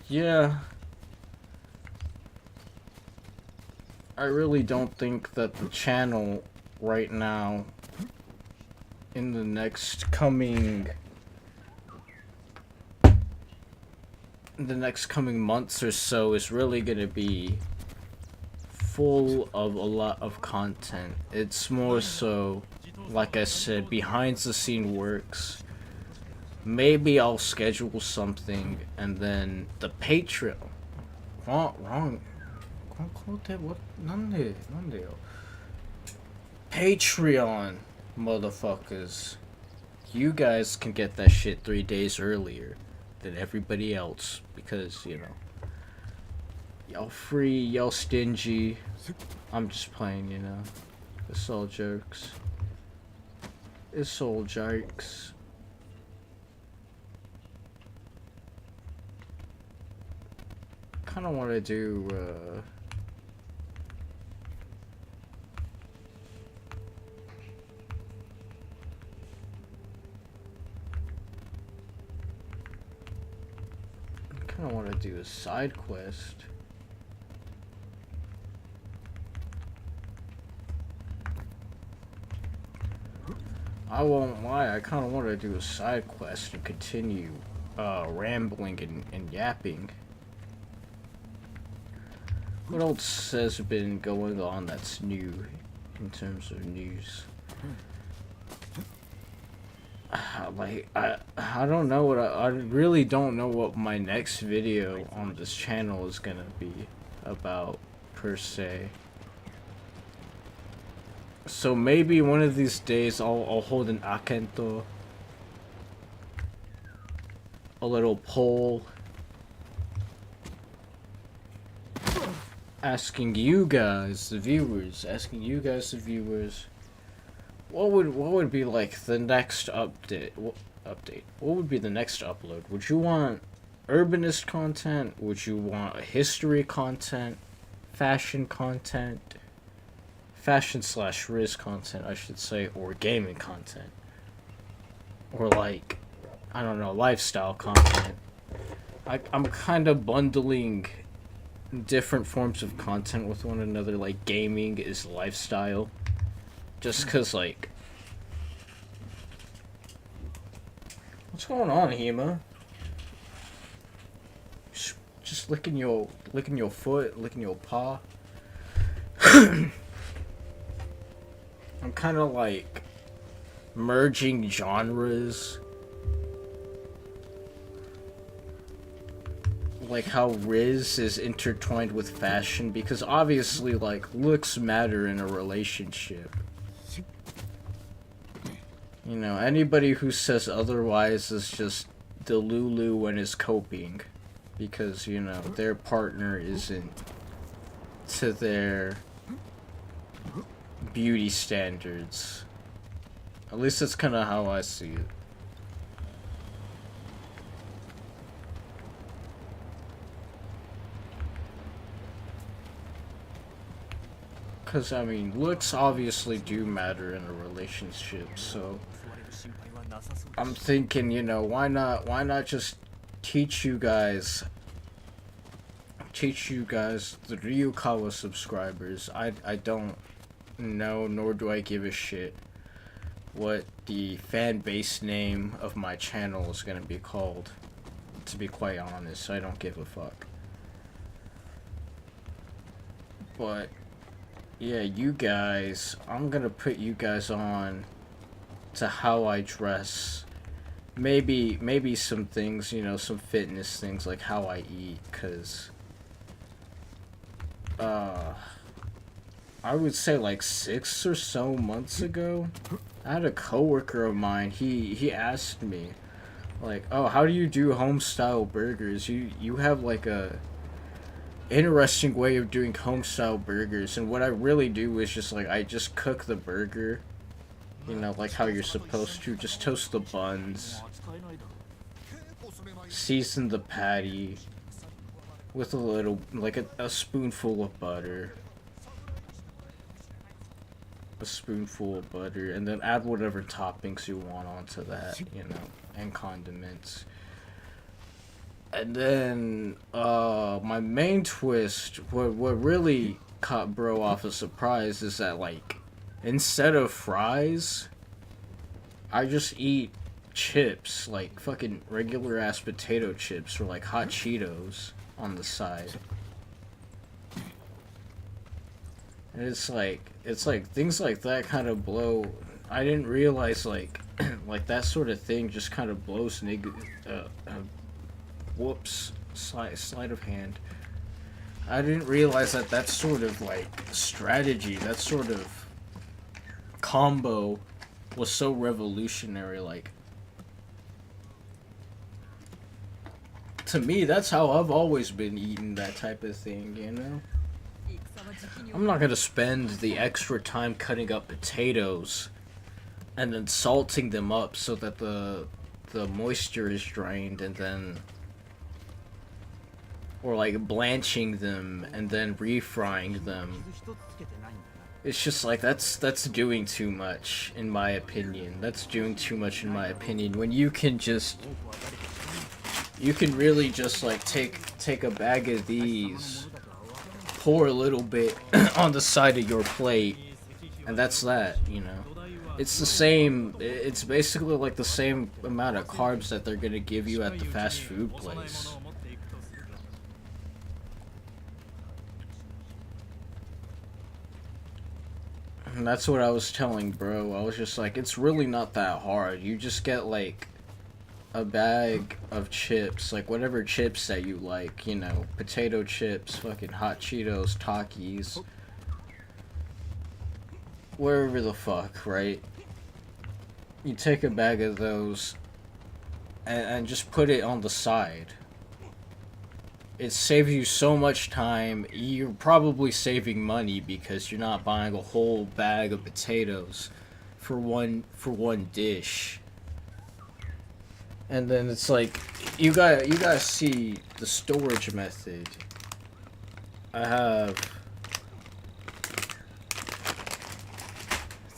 yeah, I really don't think that the channel right now in the next coming months or so is really gonna be full of a lot of content. It's more so, like I said, behind the scene works. Maybe I'll schedule something, and then the Patreon. Wrong. Patreon, motherfuckers. You guys can get that shit 3 days earlier than everybody else, because, you know, Y'all free, y'all stingy. I'm just playing, you know. It's all jokes. It's all jokes. Kinda wanna do, I want to do a side quest. I won't lie, I kind of want to do a side quest and continue rambling and yapping. What else has been going on that's new in terms of news? Like, I don't know what I really don't know what my next video on this channel is gonna be about, per se. So maybe one of these days I'll hold an akento, a little poll, asking you guys, the viewers, what would be like the next update? What would be the next upload? Would you want urbanist content? Would you want history content? Fashion content? Fashion/riz content, I should say, or gaming content? Or like, I don't know, lifestyle content. I'm kind of bundling different forms of content with one another, like gaming is lifestyle. Just cause, like, what's going on, Hema? Just licking your foot, licking your paw. I'm kind of like merging genres, like how Riz is intertwined with fashion, because obviously, like, looks matter in a relationship. You know, anybody who says otherwise is just delulu and is coping. Because, you know, their partner isn't to their beauty standards. At least that's kind of how I see it. Because, I mean, looks obviously do matter in a relationship, so I'm thinking, you know, why not just teach you guys, the Ryukawa subscribers. I don't know, nor do I give a shit what the fan base name of my channel is gonna be called. To be quite honest, I don't give a fuck. But yeah, you guys, I'm gonna put you guys on to how I dress. Maybe some things, you know, some fitness things, like how I eat, cause I would say like 6 or so months ago, I had a coworker of mine, he asked me, like, oh, how do you do home style burgers? You have like a interesting way of doing home style burgers. And what I really do is just like, I just cook the burger, you know, like how you're supposed to. Just toast the buns, season the patty with a little, like a spoonful of butter. A spoonful of butter, and then add whatever toppings you want onto that, you know, and condiments. And then, my main twist, what really caught bro off a surprise is that, like, instead of fries, I just eat chips, like fucking regular ass potato chips or like hot Cheetos on the side. And it's like things like that kind of blow. I didn't realize like like that sort of thing just kind of blows whoops, sleight of hand. I didn't realize that sort of like strategy, that sort of combo was so revolutionary, like to me, that's how I've always been eating that type of thing, you know? I'm not gonna spend the extra time cutting up potatoes and then salting them up so that the moisture is drained, and then, or like blanching them and then refrying them. It's just like that's doing too much in my opinion. That's doing too much in my opinion when you can really just like take a bag of these, pour a little bit on the side of your plate, and that's that, you know. It's the same, it's basically like the same amount of carbs that they're gonna give you at the fast food place. And that's what I was telling bro. I was just like, it's really not that hard. You just get like a bag of chips, like whatever chips that you like, you know, potato chips, fucking hot Cheetos, Takis, wherever the fuck, right? You take a bag of those and just put it on the side. It saves you so much time. You're probably saving money because you're not buying a whole bag of potatoes for one dish. And then it's like, you guys see the storage method. I have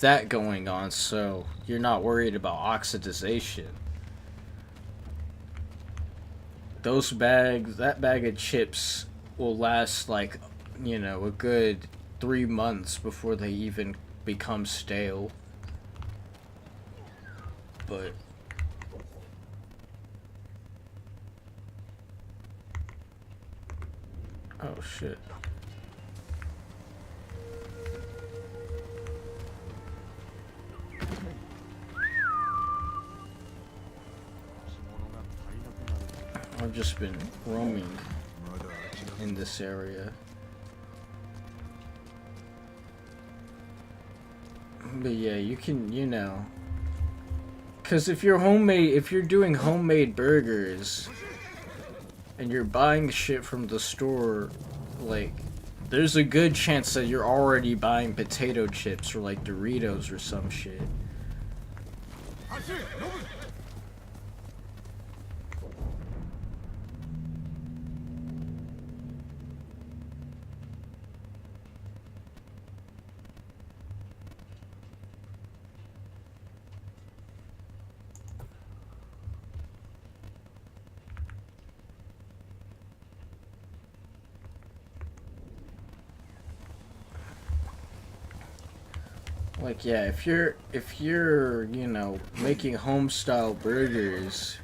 that going on, so you're not worried about oxidization. That bag of chips will last like, you know, a good 3 months before they even become stale. But oh shit. I've just been roaming in this area. But yeah, you can, you know, because if you're doing homemade burgers and you're buying shit from the store, like, there's a good chance that you're already buying potato chips or like Doritos or some shit. Like, yeah, if you're, you know, making home-style burgers,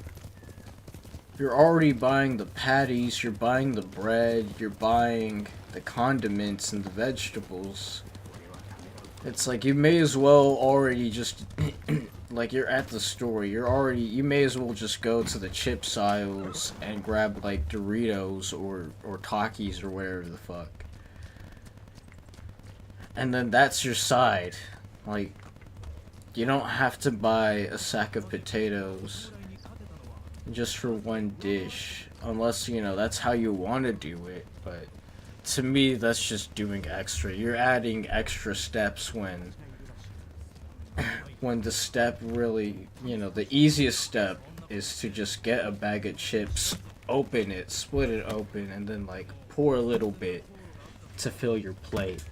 you're already buying the patties, you're buying the bread, you're buying the condiments and the vegetables. It's like, you may as well already just, like, you're at the store, you may as well just go to the chips aisles and grab, like, Doritos or Takis or whatever the fuck. And then that's your side. Like, you don't have to buy a sack of potatoes just for one dish, unless, you know, that's how you want to do it. But to me, that's just doing extra. You're adding extra steps when the step really, you know, the easiest step is to just get a bag of chips, open it, split it open, and then, like, pour a little bit to fill your plate.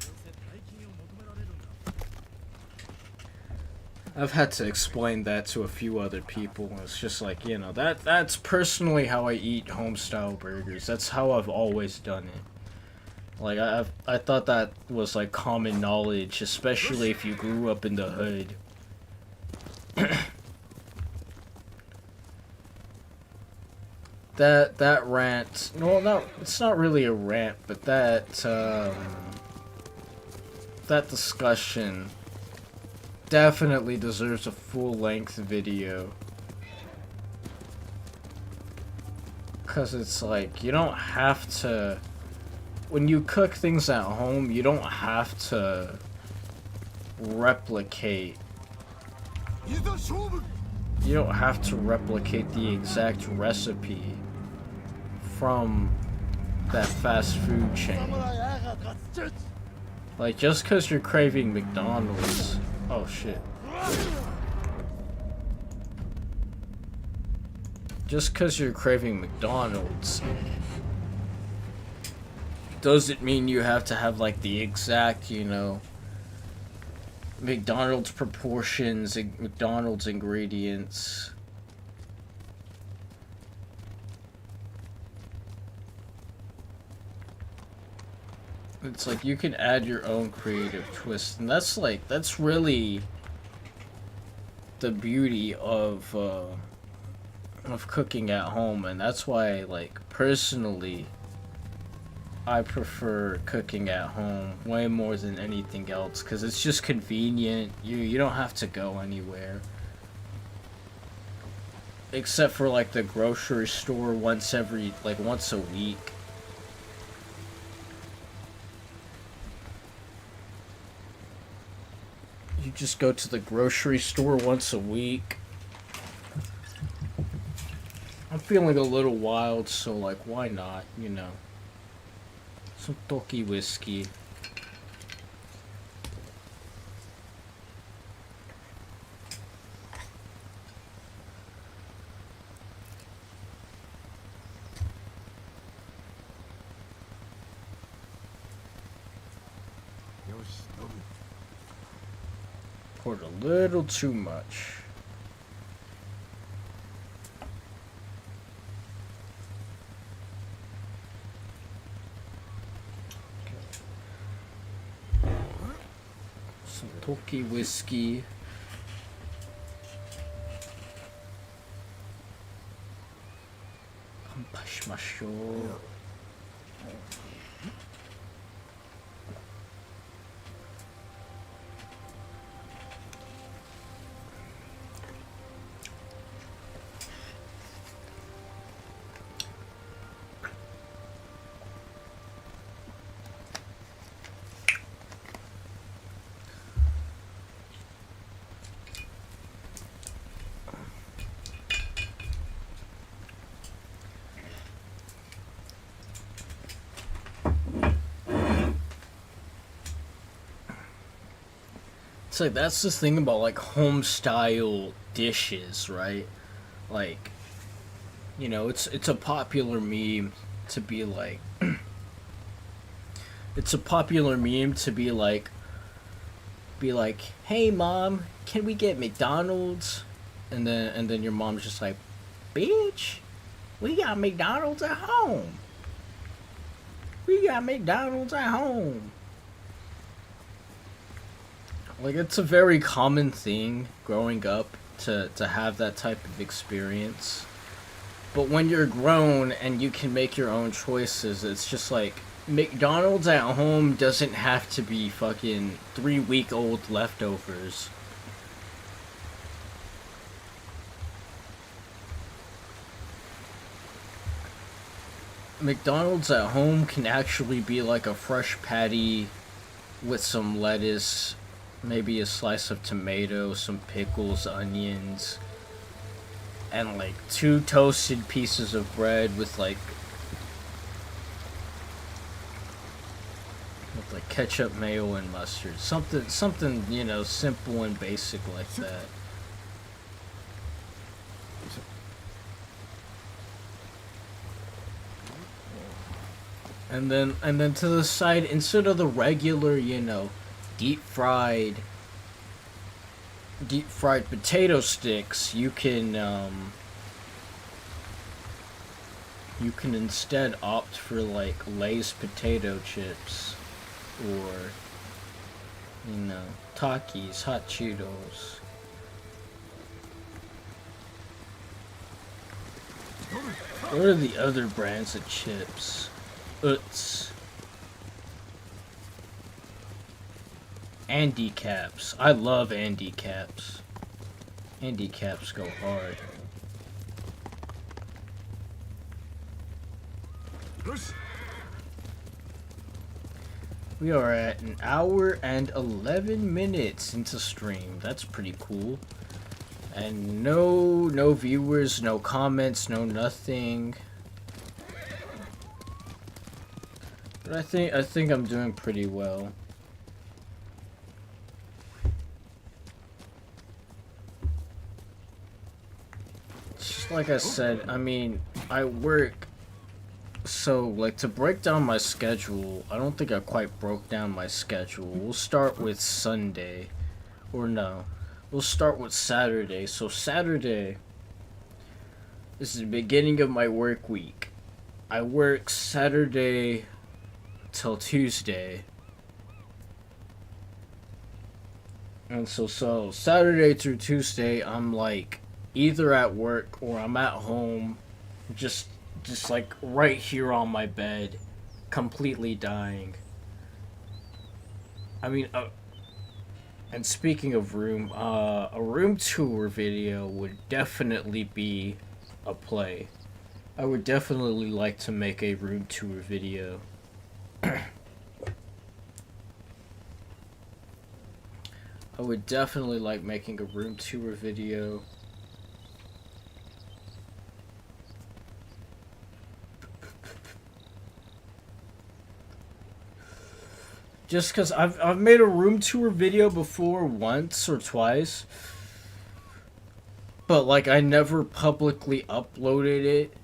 I've had to explain that to a few other people, and it's just like, you know, that's personally how I eat home-style burgers. That's how I've always done it. Like, I thought that was, like, common knowledge, especially if you grew up in the hood. That rant, well, no, it's not really a rant, but that discussion definitely deserves a full-length video. Because it's like, you don't have to, when you cook things at home, you don't have to replicate. You don't have to replicate the exact recipe. from that fast food chain. Like, just because you're craving McDonald's. Oh shit. Just because you're craving McDonald's doesn't mean you have to have like the exact, you know, McDonald's proportions, McDonald's ingredients. It's like you can add your own creative twist, and that's like, that's really the beauty of cooking at home, and that's why, like, personally, I prefer cooking at home way more than anything else, because it's just convenient. You don't have to go anywhere. Except for, like, the grocery store once a week. You just go to the grocery store once a week. I'm feeling a little wild, so like, why not, you know? Some Toki whiskey. Poured a little too much. Some Toki whiskey. Kanpai. It's like, that's the thing about like home style dishes, right? Like, you know, it's a popular meme to be like it's a popular meme to be like, hey mom, can we get McDonald's? And then your mom's just like, bitch, we got McDonald's at home. We got McDonald's at home. Like, it's a very common thing growing up to have that type of experience. But when you're grown and you can make your own choices, it's just like, McDonald's at home doesn't have to be fucking 3-week-old leftovers. McDonald's at home can actually be like a fresh patty with some lettuce, maybe a slice of tomato, some pickles, onions, and like 2 toasted pieces of bread with like ketchup, mayo, and mustard. Something, you know, simple and basic like that. And then to the side, instead of the regular, you know, deep fried potato sticks, you can instead opt for like Lay's potato chips, or, you know, Takis, hot Cheetos. What are the other brands of chips? Utz. Andy Caps. I love Andy Caps. Andy Caps go hard. We are at 1 hour and 11 minutes into stream. That's pretty cool. And no viewers, no comments, no nothing. But I think I'm doing pretty well. Just like I said, I mean, I work. So, like, to break down my schedule, I don't think I quite broke down my schedule. We'll start with Sunday. Or no. We'll start with Saturday. So, Saturday, this is the beginning of my work week. I work Saturday till Tuesday. And so Saturday through Tuesday, I'm like either at work or I'm at home, just like right here on my bed, completely dying. I mean, and speaking of room, a room tour video would definitely be a play. I would definitely like to make a room tour video. I would definitely like making a room tour video. Just because I've made a room tour video before once or twice. But like I never publicly uploaded it.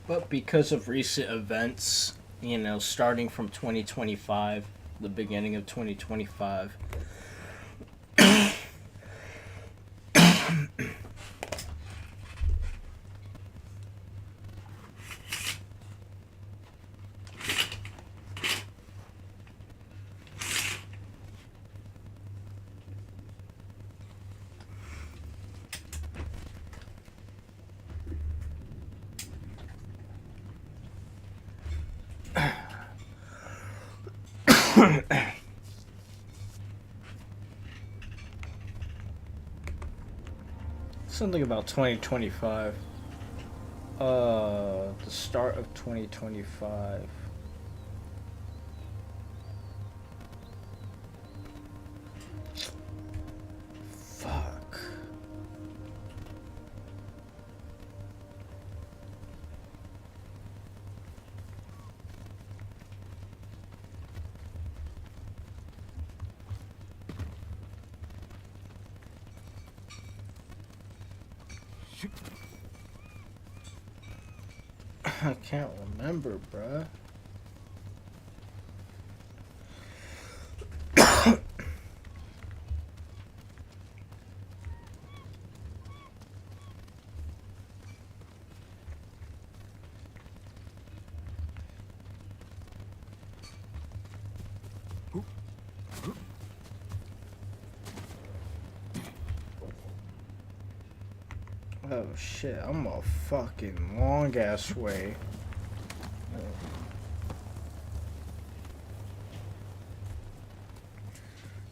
But because of recent events, you know, starting from 2025, the beginning of 2025. Something about 2025. The start of 2025. Fuck. I can't remember, bruh. Oh shit, I'm a fucking long ass way.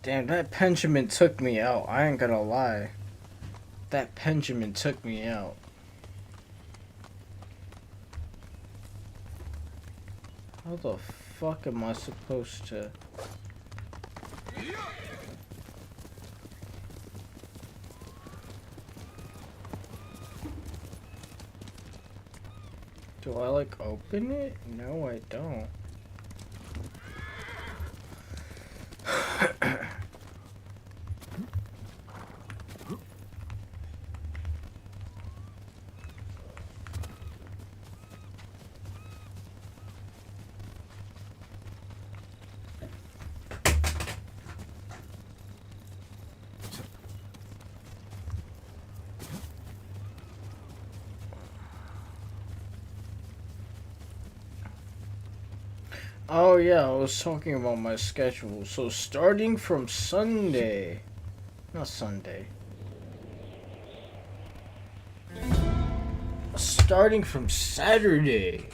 Damn, that Benjamin took me out. I ain't gonna lie. That Benjamin took me out. How the fuck am I supposed to... Do I like open it? No, I don't. Oh yeah, I was talking about my schedule. So starting from Sunday, not Sunday. starting from Saturday.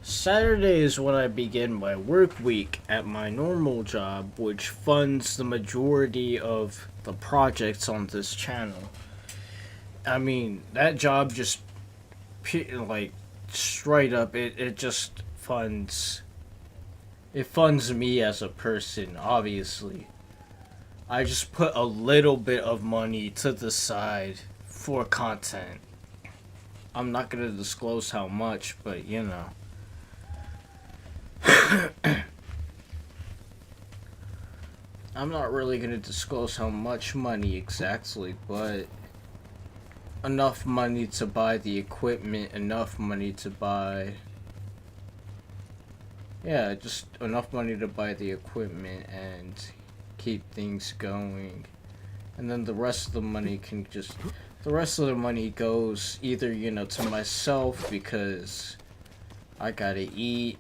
Saturday is when I begin my work week at my normal job, which funds the majority of the projects on this channel. I mean, that job just, like, straight up, it just funds, it funds me as a person, obviously. I just put a little bit of money to the side for content. I'm not gonna disclose how much, but you know. I'm not really gonna disclose how much money exactly, but enough money to buy the equipment, enough money to buy... Yeah, just enough money to buy the equipment and keep things going. And then the rest of the money can just... The rest of the money goes either, you know, to myself because I gotta eat,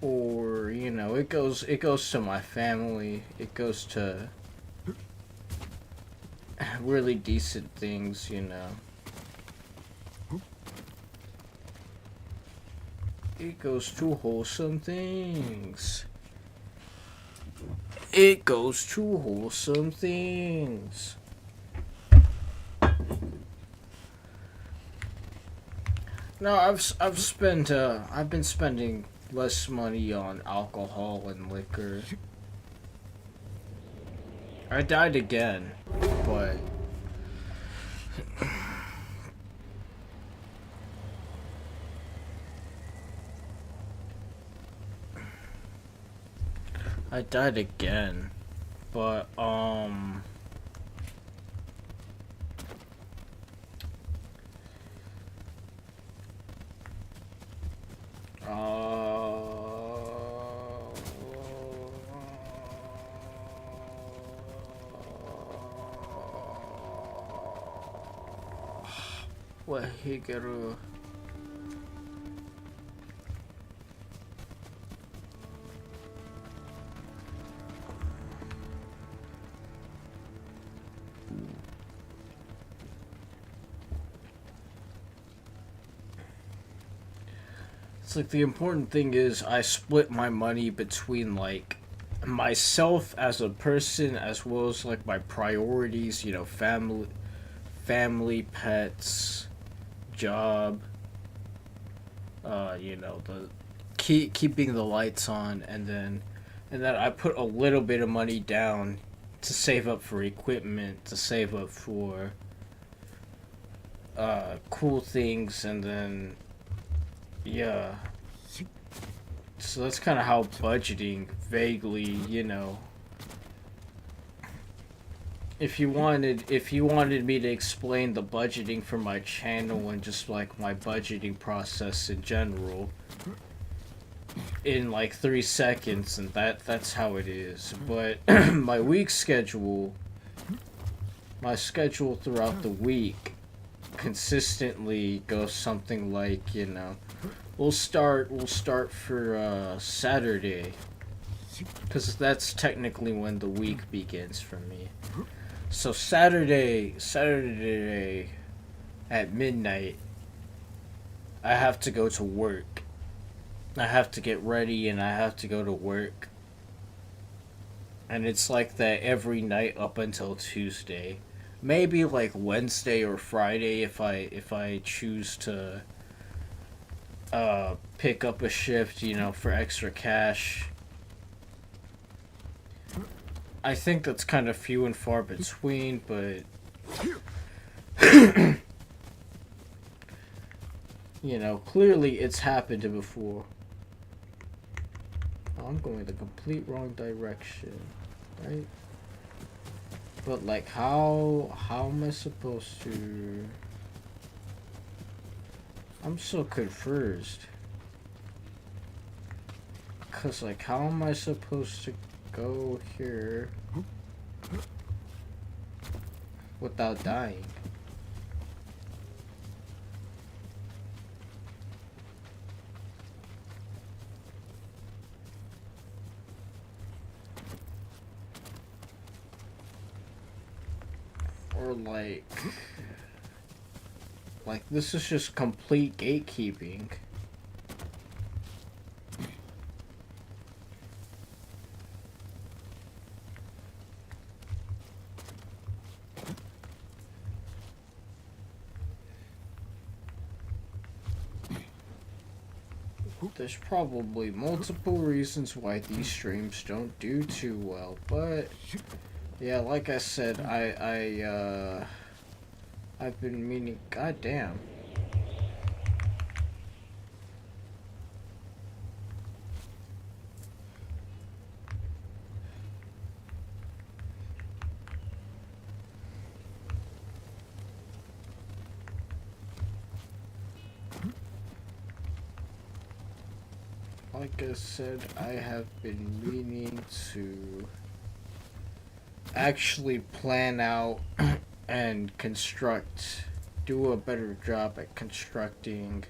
or, you know, it goes to my family. It goes to really decent things, you know. It goes to wholesome things. It goes to wholesome things. No, I've been spending less money on alcohol and liquor. I died again, but I died again, but what Higeru? It's like the important thing is I split my money between like myself as a person as well as like my priorities, you know, family, pets, job, you know, the keeping the lights on, and then I put a little bit of money down to save up for equipment, to save up for cool things, and then yeah. So that's kind of how budgeting vaguely, you know. If you wanted me to explain the budgeting for my channel and just like my budgeting process in general in like 3 seconds, and that's how it is. But my week schedule, my schedule throughout the week consistently goes something like, you know, we'll start for Saturday, because that's technically when the week begins for me. So Saturday at midnight, I have to go to work. I have to get ready and I have to go to work. And it's like that every night up until Tuesday. Maybe like Wednesday or Friday if I choose to pick up a shift, you know, for extra cash. I think that's kind of few and far between, but you know, clearly it's happened before. Oh, I'm going the complete wrong direction, right? But like, how am I supposed to? I'm so confused. Cause like, how am I supposed to go here without dying? Or like this is just complete gatekeeping. There's probably multiple reasons why these streams don't do too well, but yeah, like I said, I've been meaning, goddamn. Like I said, I have been meaning to actually plan out and do a better job at constructing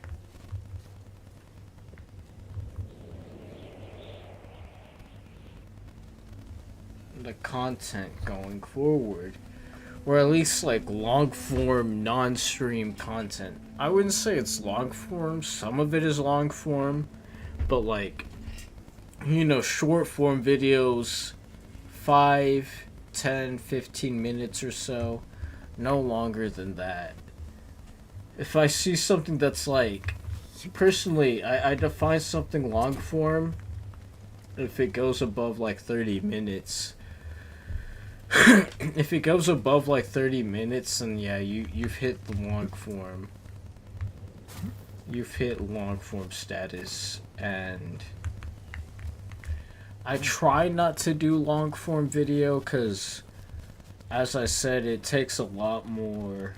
the content going forward. Or at least like long form, non-stream content. I wouldn't say it's long form, some of it is long form. But like, you know, short form videos, 5, 10, 15 minutes or so, no longer than that. If I see something that's like, personally, I define something long form if it goes above like 30 minutes. If it goes above like 30 minutes, then yeah, you've hit the long form. You've hit long form status, and I try not to do long form video because, as I said, it takes a lot more.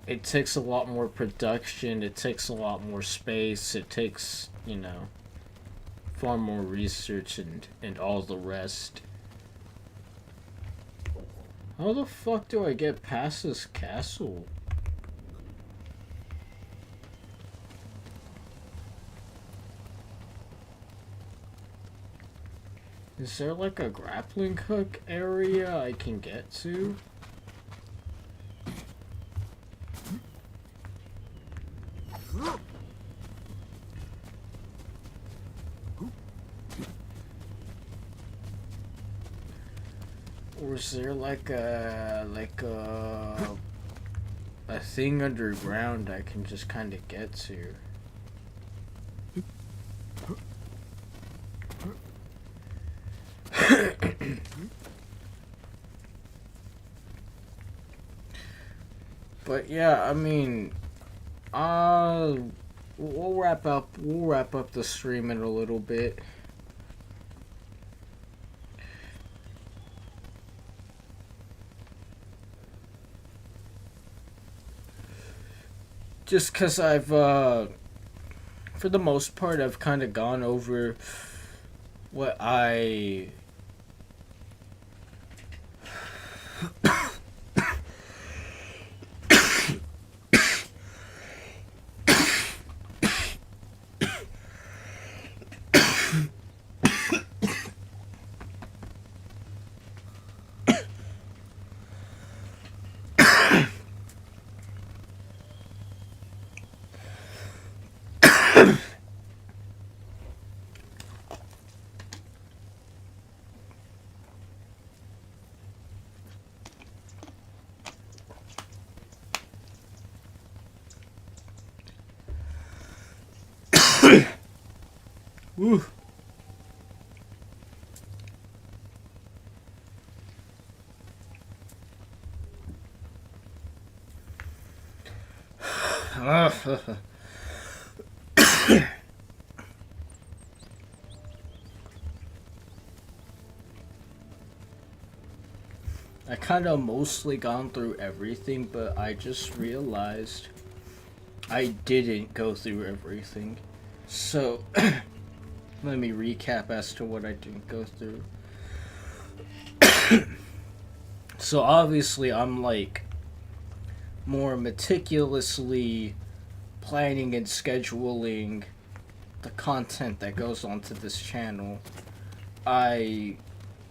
It takes a lot more production. It takes a lot more space. It takes, you know, far more research and all the rest. How the fuck do I get past this castle? Is there like a grappling hook area I can get to? Or is there like a thing underground I can just kind of get to? But yeah, I mean, we'll wrap up the stream in a little bit. Just because I've, for the most part, I've kind of gone over what I... Woo. I kind of mostly gone through everything, but I just realized I didn't go through everything. So, let me recap as to what I didn't go through. So obviously I'm like more meticulously planning and scheduling the content that goes onto this channel. I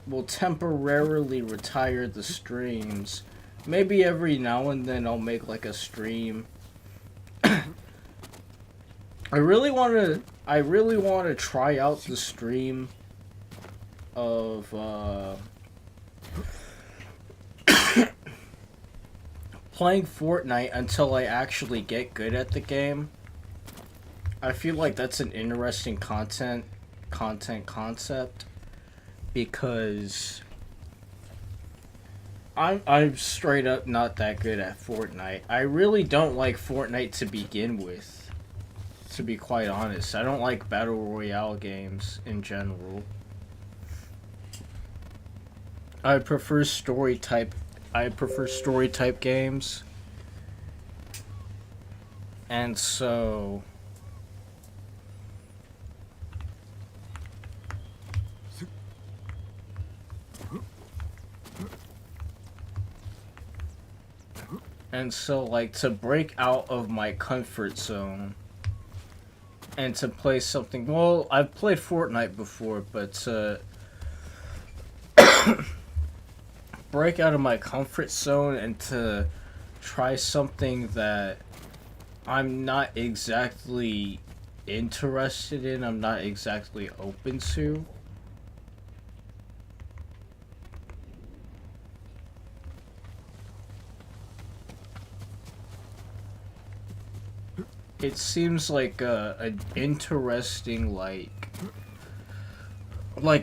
will temporarily retire the streams. Maybe every now and then I'll make like a stream. I really want to try out the stream of playing Fortnite until I actually get good at the game. I feel like that's an interesting concept because I'm straight up not that good at Fortnite. I really don't like Fortnite to begin with, to be quite honest. I don't like Battle Royale games in general. I prefer story type games. And so like to break out of my comfort zone and to play something, well, I've played Fortnite before, but to break out of my comfort zone and to try something that I'm not exactly interested in, I'm not exactly open to. It seems like an interesting, like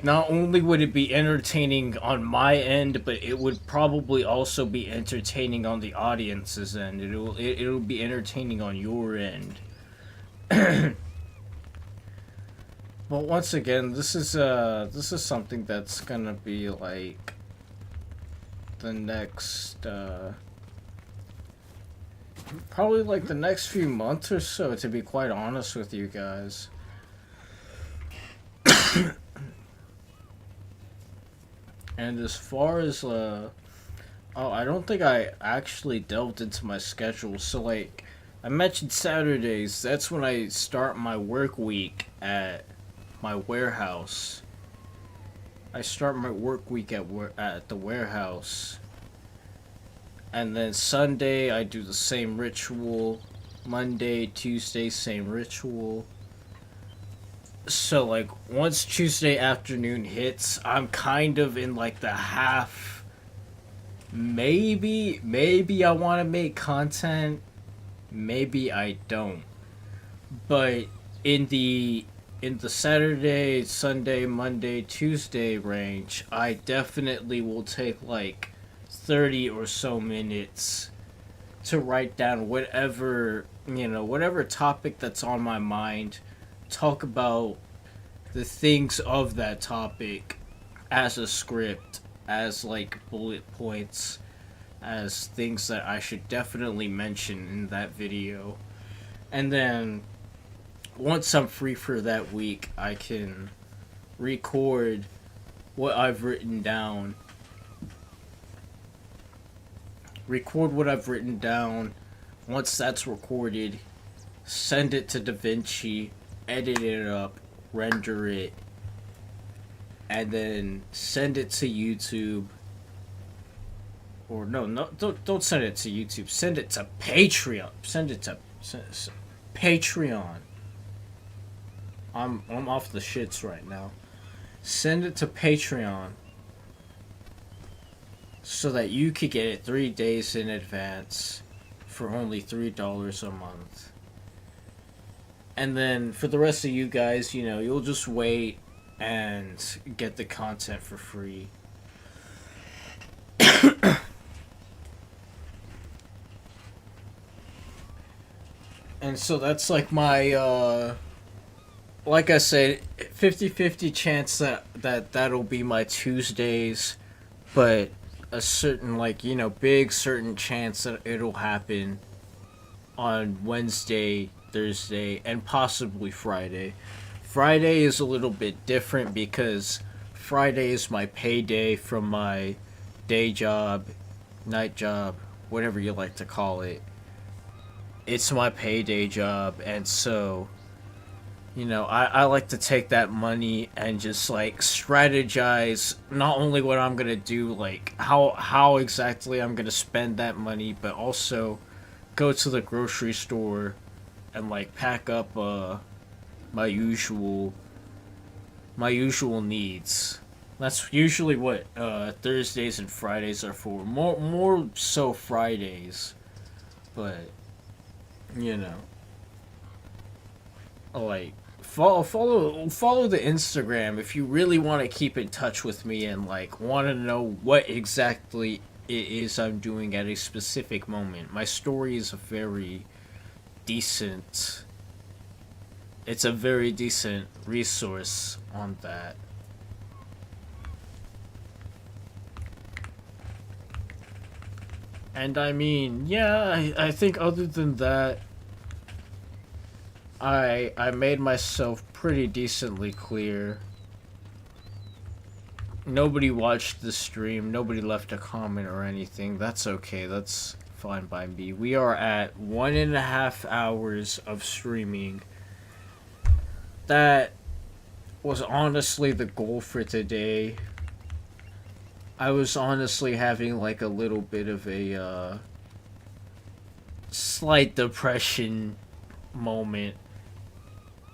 not only would it be entertaining on my end, but it would probably also be entertaining on the audience's end. It'll be entertaining on your end. But once again, this is something that's gonna be like the next probably like the next few months or so, to be quite honest with you guys. And as far as oh, I don't think I actually delved into my schedule. So like I mentioned Saturdays, that's when I start my work week at my warehouse. I start my work week at the warehouse. And then Sunday, I do the same ritual. Monday, Tuesday, same ritual. So, like, once Tuesday afternoon hits, I'm kind of in, like, the half... Maybe I want to make content. Maybe I don't. But in the Saturday, Sunday, Monday, Tuesday range, I definitely will take, like, 30 or so minutes to write down whatever topic that's on my mind, talk about the things of that topic as a script, as like bullet points, as things that I should definitely mention in that video. And then once I'm free for that week, I can record what I've written down. Once that's recorded, send it to DaVinci, edit it up, render it, and then send it to YouTube. Or no, don't send it to YouTube. Send it to Patreon. Send it to Patreon. I'm off the shits right now. Send it to Patreon so that you could get it 3 days in advance for only $3 a month. And then for the rest of you guys, you'll just wait and get the content for free. And so that's like my, like I said, 50-50 chance that'll be my Tuesdays, but a certain, big certain chance that it'll happen on Wednesday, Thursday, and possibly Friday. Friday is a little bit different because Friday is my payday from my day job, night job, whatever you like to call it. It's my payday job, and so you know, I like to take that money and just like strategize not only what I'm gonna do, like how exactly I'm gonna spend that money, but also go to the grocery store and like pack up my usual needs. That's usually what Thursdays and Fridays are for. More so Fridays, but you know, like follow the Instagram if you really want to keep in touch with me and like want to know what exactly it is I'm doing at a specific moment. My story is a very decent. It's a very decent resource on that. And I mean, yeah, I think other than that, I made myself pretty decently clear. Nobody watched the stream, nobody left a comment or anything. That's okay, that's fine by me. We are at 1.5 hours of streaming. That was honestly the goal for today. I was honestly having like a little bit of a slight depression moment.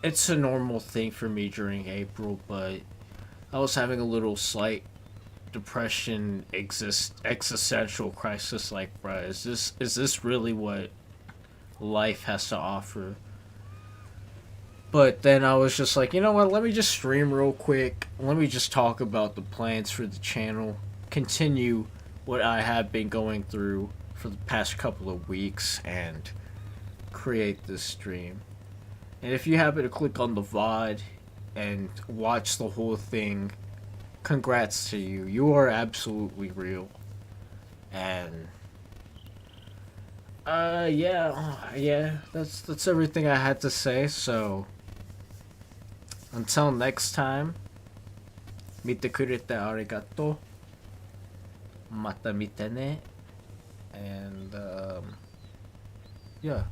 It's a normal thing for me during April, but I was having a little slight depression, existential crisis. Like, bruh, is this really what life has to offer? But then I was just like, you know what? Let me just stream real quick. Let me just talk about the plans for the channel. Continue what I have been going through for the past couple of weeks and create this stream. And if you happen to click on the VOD and watch the whole thing, congrats to you. You are absolutely real. And yeah, that's everything I had to say. So until next time, 見てくれてありがとう。また見てね。And yeah.